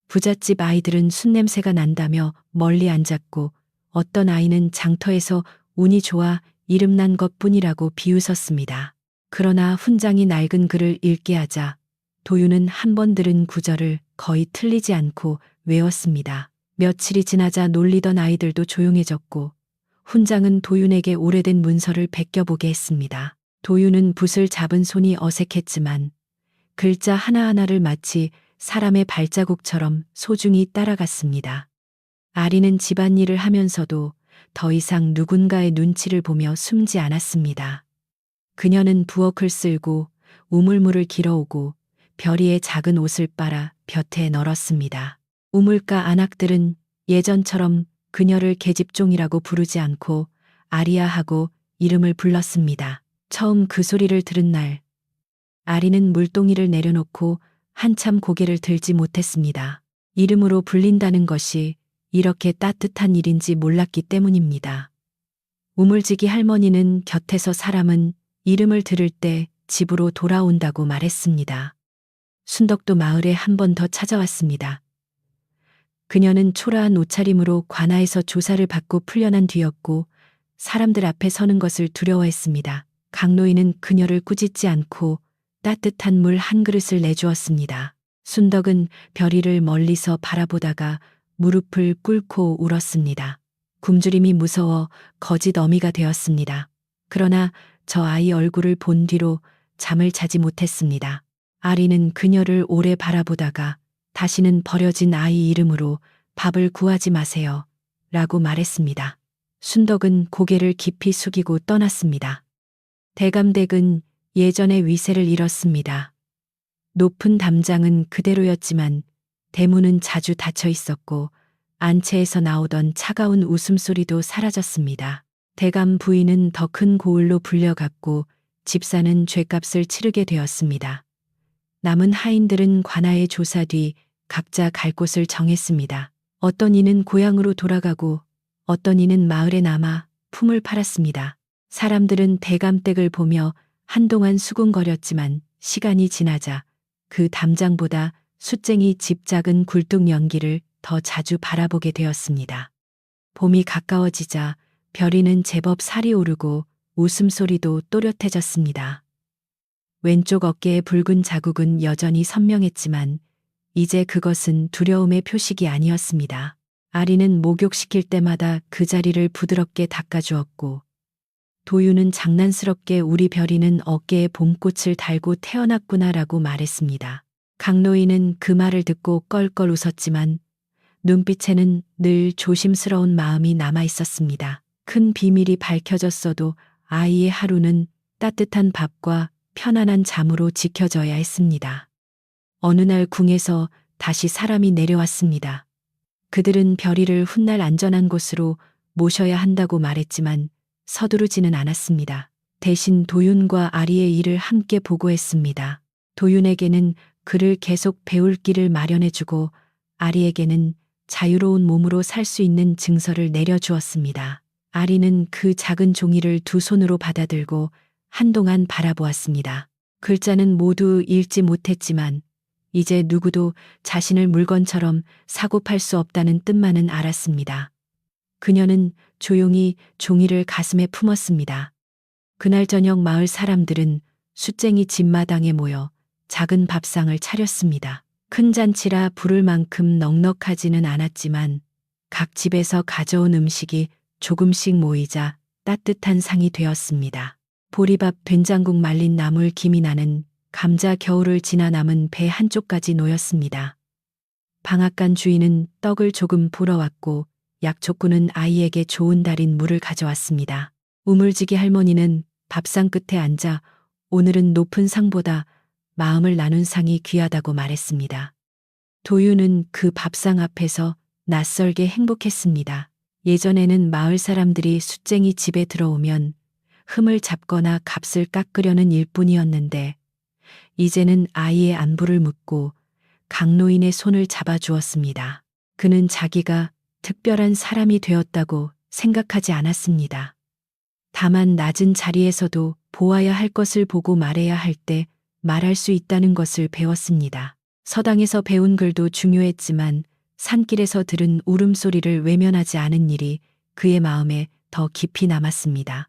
[SPEAKER 1] 부잣집 아이들은 숯냄새가 난다며 멀리 앉았고 어떤 아이는 장터에서 운이 좋아 이름난 것뿐이라고 비웃었습니다. 그러나 훈장이 낡은 글을 읽게 하자 도윤은 한 번 들은 구절을 거의 틀리지 않고 외웠습니다. 며칠이 지나자 놀리던 아이들도 조용해졌고 훈장은 도윤에게 오래된 문서를 베껴보게 했습니다. 도윤은 붓을 잡은 손이 어색했지만 글자 하나하나를 마치 사람의 발자국처럼 소중히 따라갔습니다. 아리는 집안일을 하면서도 더 이상 누군가의 눈치를 보며 숨지 않았습니다. 그녀는 부엌을 쓸고 우물물을 길어오고 별이의 작은 옷을 빨아 볕에 널었습니다. 우물가 안악들은 예전처럼 그녀를 계집종이라고 부르지 않고 아리아하고 이름을 불렀습니다. 처음 그 소리를 들은 날 아리는 물동이를 내려놓고 한참 고개를 들지 못했습니다. 이름으로 불린다는 것이 이렇게 따뜻한 일인지 몰랐기 때문입니다. 우물지기 할머니는 곁에서 사람은 이름을 들을 때 집으로 돌아온다고 말했습니다. 순덕도 마을에 한 번 더 찾아왔습니다. 그녀는 초라한 옷차림으로 관아에서 조사를 받고 풀려난 뒤였고 사람들 앞에 서는 것을 두려워했습니다. 강노인은 그녀를 꾸짖지 않고 따뜻한 물 한 그릇을 내주었습니다. 순덕은 별이를 멀리서 바라보다가 무릎을 꿇고 울었습니다. 굶주림이 무서워 거짓 어미가 되었습니다. 그러나 저 아이 얼굴을 본 뒤로 잠을 자지 못했습니다. 아리는 그녀를 오래 바라보다가 다시는 버려진 아이 이름으로 밥을 구하지 마세요. 라고 말했습니다. 순덕은 고개를 깊이 숙이고 떠났습니다. 대감댁은 예전의 위세를 잃었습니다. 높은 담장은 그대로였지만 대문은 자주 닫혀 있었고 안채에서 나오던 차가운 웃음소리도 사라졌습니다. 대감 부인은 더 큰 고을로 불려갔고 집사는 죗값을 치르게 되었습니다. 남은 하인들은 관아의 조사 뒤 각자 갈 곳을 정했습니다. 어떤 이는 고향으로 돌아가고 어떤 이는 마을에 남아 품을 팔았습니다. 사람들은 대감댁을 보며 한동안 수군거렸지만 시간이 지나자 그 담장보다 숫쟁이 집 작은 굴뚝 연기를 더 자주 바라보게 되었습니다. 봄이 가까워지자 별이는 제법 살이 오르고 웃음소리도 또렷해졌습니다. 왼쪽 어깨의 붉은 자국은 여전히 선명했지만 이제 그것은 두려움의 표식이 아니었습니다. 아리는 목욕시킬 때마다 그 자리를 부드럽게 닦아주었고 도유는 장난스럽게 우리 별이는 어깨에 봄꽃을 달고 태어났구나라고 말했습니다. 강노인은 그 말을 듣고 껄껄 웃었지만 눈빛에는 늘 조심스러운 마음이 남아 있었습니다. 큰 비밀이 밝혀졌어도 아이의 하루는 따뜻한 밥과 편안한 잠으로 지켜져야 했습니다. 어느 날 궁에서 다시 사람이 내려왔습니다. 그들은 별이를 훗날 안전한 곳으로 모셔야 한다고 말했지만 서두르지는 않았습니다. 대신 도윤과 아리의 일을 함께 보고했습니다. 도윤에게는 그를 계속 배울 길을 마련해주고 아리에게는 자유로운 몸으로 살 수 있는 증서를 내려주었습니다. 아리는 그 작은 종이를 두 손으로 받아들고 한동안 바라보았습니다. 글자는 모두 읽지 못했지만 이제 누구도 자신을 물건처럼 사고팔 수 없다는 뜻만은 알았습니다. 그녀는 조용히 종이를 가슴에 품었습니다. 그날 저녁 마을 사람들은 숫쟁이 집마당에 모여 작은 밥상을 차렸습니다. 큰 잔치라 부를 만큼 넉넉하지는 않았지만 각 집에서 가져온 음식이 조금씩 모이자 따뜻한 상이 되었습니다. 보리밥, 된장국, 말린 나물, 김이 나는 감자, 겨울을 지나 남은 배 한쪽까지 놓였습니다. 방앗간 주인은 떡을 조금 불어왔고 약초꾼은 아이에게 좋은 달인 물을 가져왔습니다. 우물지기 할머니는 밥상 끝에 앉아 오늘은 높은 상보다 마음을 나눈 상이 귀하다고 말했습니다. 도유는 그 밥상 앞에서 낯설게 행복했습니다. 예전에는 마을 사람들이 숫쟁이 집에 들어오면 흠을 잡거나 값을 깎으려는 일뿐이었는데 이제는 아이의 안부를 묻고 강노인의 손을 잡아주었습니다. 그는 자기가 특별한 사람이 되었다고 생각하지 않았습니다. 다만 낮은 자리에서도 보아야 할 것을 보고 말해야 할 때 말할 수 있다는 것을 배웠습니다. 서당에서 배운 글도 중요했지만 산길에서 들은 울음소리를 외면하지 않은 일이 그의 마음에 더 깊이 남았습니다.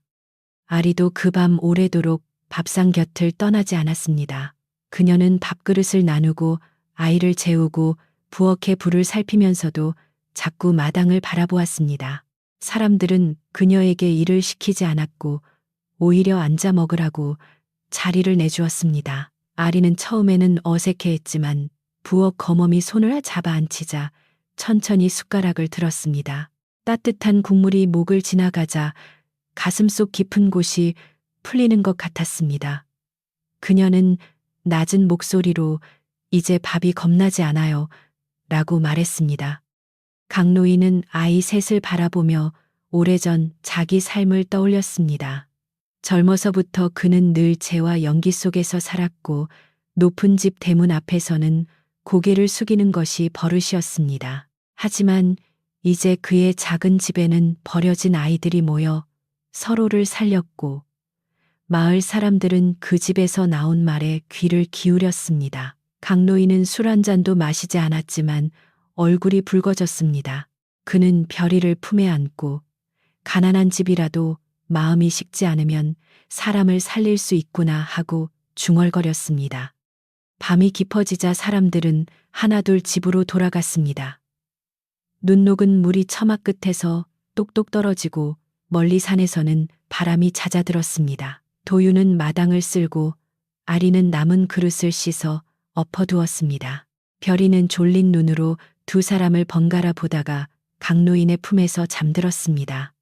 [SPEAKER 1] 아리도 그 밤 오래도록 밥상 곁을 떠나지 않았습니다. 그녀는 밥그릇을 나누고 아이를 재우고 부엌의 불을 살피면서도 자꾸 마당을 바라보았습니다. 사람들은 그녀에게 일을 시키지 않았고 오히려 앉아 먹으라고 자리를 내주었습니다. 아리는 처음에는 어색해했지만 부엌 거멈이 손을 잡아 앉히자 천천히 숟가락을 들었습니다. 따뜻한 국물이 목을 지나가자 가슴속 깊은 곳이 풀리는 것 같았습니다. 그녀는 낮은 목소리로 이제 밥이 겁나지 않아요 라고 말했습니다. 강노인은 아이 셋을 바라보며 오래전 자기 삶을 떠올렸습니다. 젊어서부터 그는 늘 재와 연기 속에서 살았고 높은 집 대문 앞에서는 고개를 숙이는 것이 버릇이었습니다. 하지만 이제 그의 작은 집에는 버려진 아이들이 모여 서로를 살렸고 마을 사람들은 그 집에서 나온 말에 귀를 기울였습니다. 강노인은 술 한 잔도 마시지 않았지만 얼굴이 붉어졌습니다. 그는 별이를 품에 안고 가난한 집이라도 마음이 식지 않으면 사람을 살릴 수 있구나 하고 중얼거렸습니다. 밤이 깊어지자 사람들은 하나둘 집으로 돌아갔습니다. 눈 녹은 물이 처마 끝에서 똑똑 떨어지고 멀리 산에서는 바람이 잦아들었습니다. 도유는 마당을 쓸고 아리는 남은 그릇을 씻어 엎어두었습니다. 별이는 졸린 눈으로 두 사람을 번갈아 보다가 강노인의 품에서 잠들었습니다.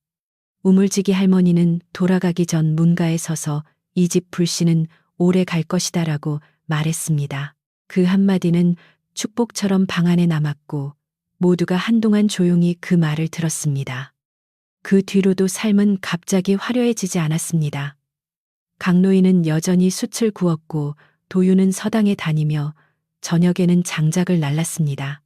[SPEAKER 1] 우물지기 할머니는 돌아가기 전 문가에 서서 이 집 불씨는 오래 갈 것이다라고 말했습니다. 그 한마디는 축복처럼 방 안에 남았고 모두가 한동안 조용히 그 말을 들었습니다. 그 뒤로도 삶은 갑자기 화려해지지 않았습니다. 강노인은 여전히 숯을 구웠고 도유는 서당에 다니며 저녁에는 장작을 날랐습니다.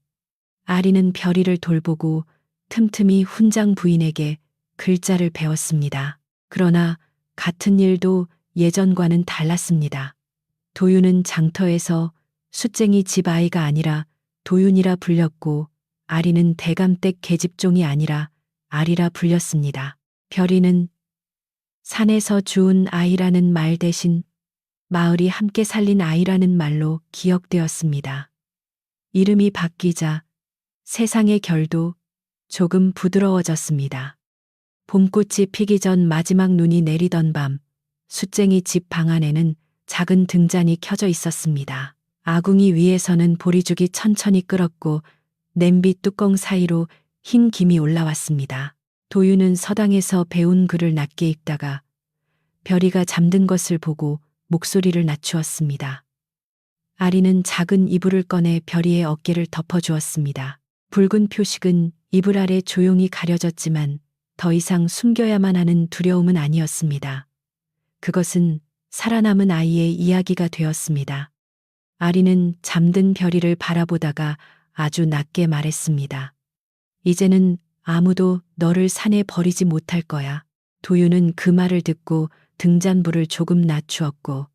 [SPEAKER 1] 아리는 별이를 돌보고 틈틈이 훈장 부인에게 글자를 배웠습니다. 그러나 같은 일도 예전과는 달랐습니다. 도윤은 장터에서 숫쟁이 집 아이가 아니라 도윤이라 불렸고 아리는 대감댁 계집종이 아니라 아리라 불렸습니다. 별이는 산에서 주운 아이라는 말 대신 마을이 함께 살린 아이라는 말로 기억되었습니다. 이름이 바뀌자 세상의 결도 조금 부드러워졌습니다. 봄꽃이 피기 전 마지막 눈이 내리던 밤, 숫쟁이 집 방 안에는 작은 등잔이 켜져 있었습니다. 아궁이 위에서는 보리죽이 천천히 끓었고 냄비 뚜껑 사이로 흰 김이 올라왔습니다. 도윤은 서당에서 배운 글을 낮게 읽다가 별이가 잠든 것을 보고 목소리를 낮추었습니다. 아리는 작은 이불을 꺼내 별이의 어깨를 덮어주었습니다. 붉은 표식은 이불 아래 조용히 가려졌지만 더 이상 숨겨야만 하는 두려움은 아니었습니다. 그것은 살아남은 아이의 이야기가 되었습니다. 아리는 잠든 별이를 바라보다가 아주 낮게 말했습니다. 이제는 아무도 너를 산에 버리지 못할 거야. 도윤은 그 말을 듣고 등잔불을 조금 낮추었고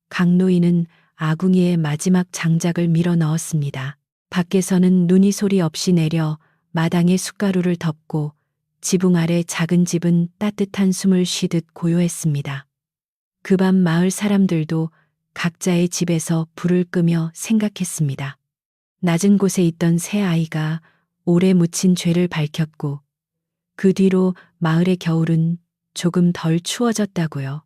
[SPEAKER 1] 강노인은 아궁이에 마지막 장작을 밀어 넣었습니다. 밖에서는 눈이 소리 없이 내려 마당에 숟가루를 덮고 지붕 아래 작은 집은 따뜻한 숨을 쉬듯 고요했습니다. 그 밤 마을 사람들도 각자의 집에서 불을 끄며 생각했습니다. 낮은 곳에 있던 새 아이가 오래 묻힌 죄를 밝혔고 그 뒤로 마을의 겨울은 조금 덜 추워졌다고요.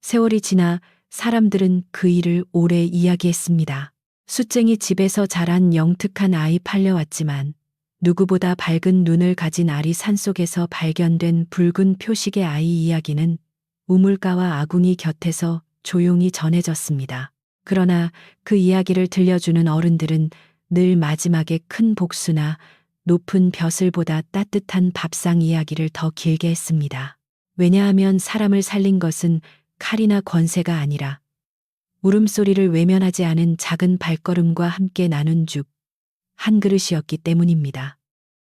[SPEAKER 1] 세월이 지나 사람들은 그 일을 오래 이야기했습니다. 숫쟁이 집에서 자란 영특한 아이 팔려왔지만 누구보다 밝은 눈을 가진 아리 산속에서 발견된 붉은 표식의 아이 이야기는 우물가와 아궁이 곁에서 조용히 전해졌습니다. 그러나 그 이야기를 들려주는 어른들은 늘 마지막에 큰 복수나 높은 벼슬보다 따뜻한 밥상 이야기를 더 길게 했습니다. 왜냐하면 사람을 살린 것은 칼이나 권세가 아니라 울음소리를 외면하지 않은 작은 발걸음과 함께 나눈 죽 한 그릇이었기 때문입니다.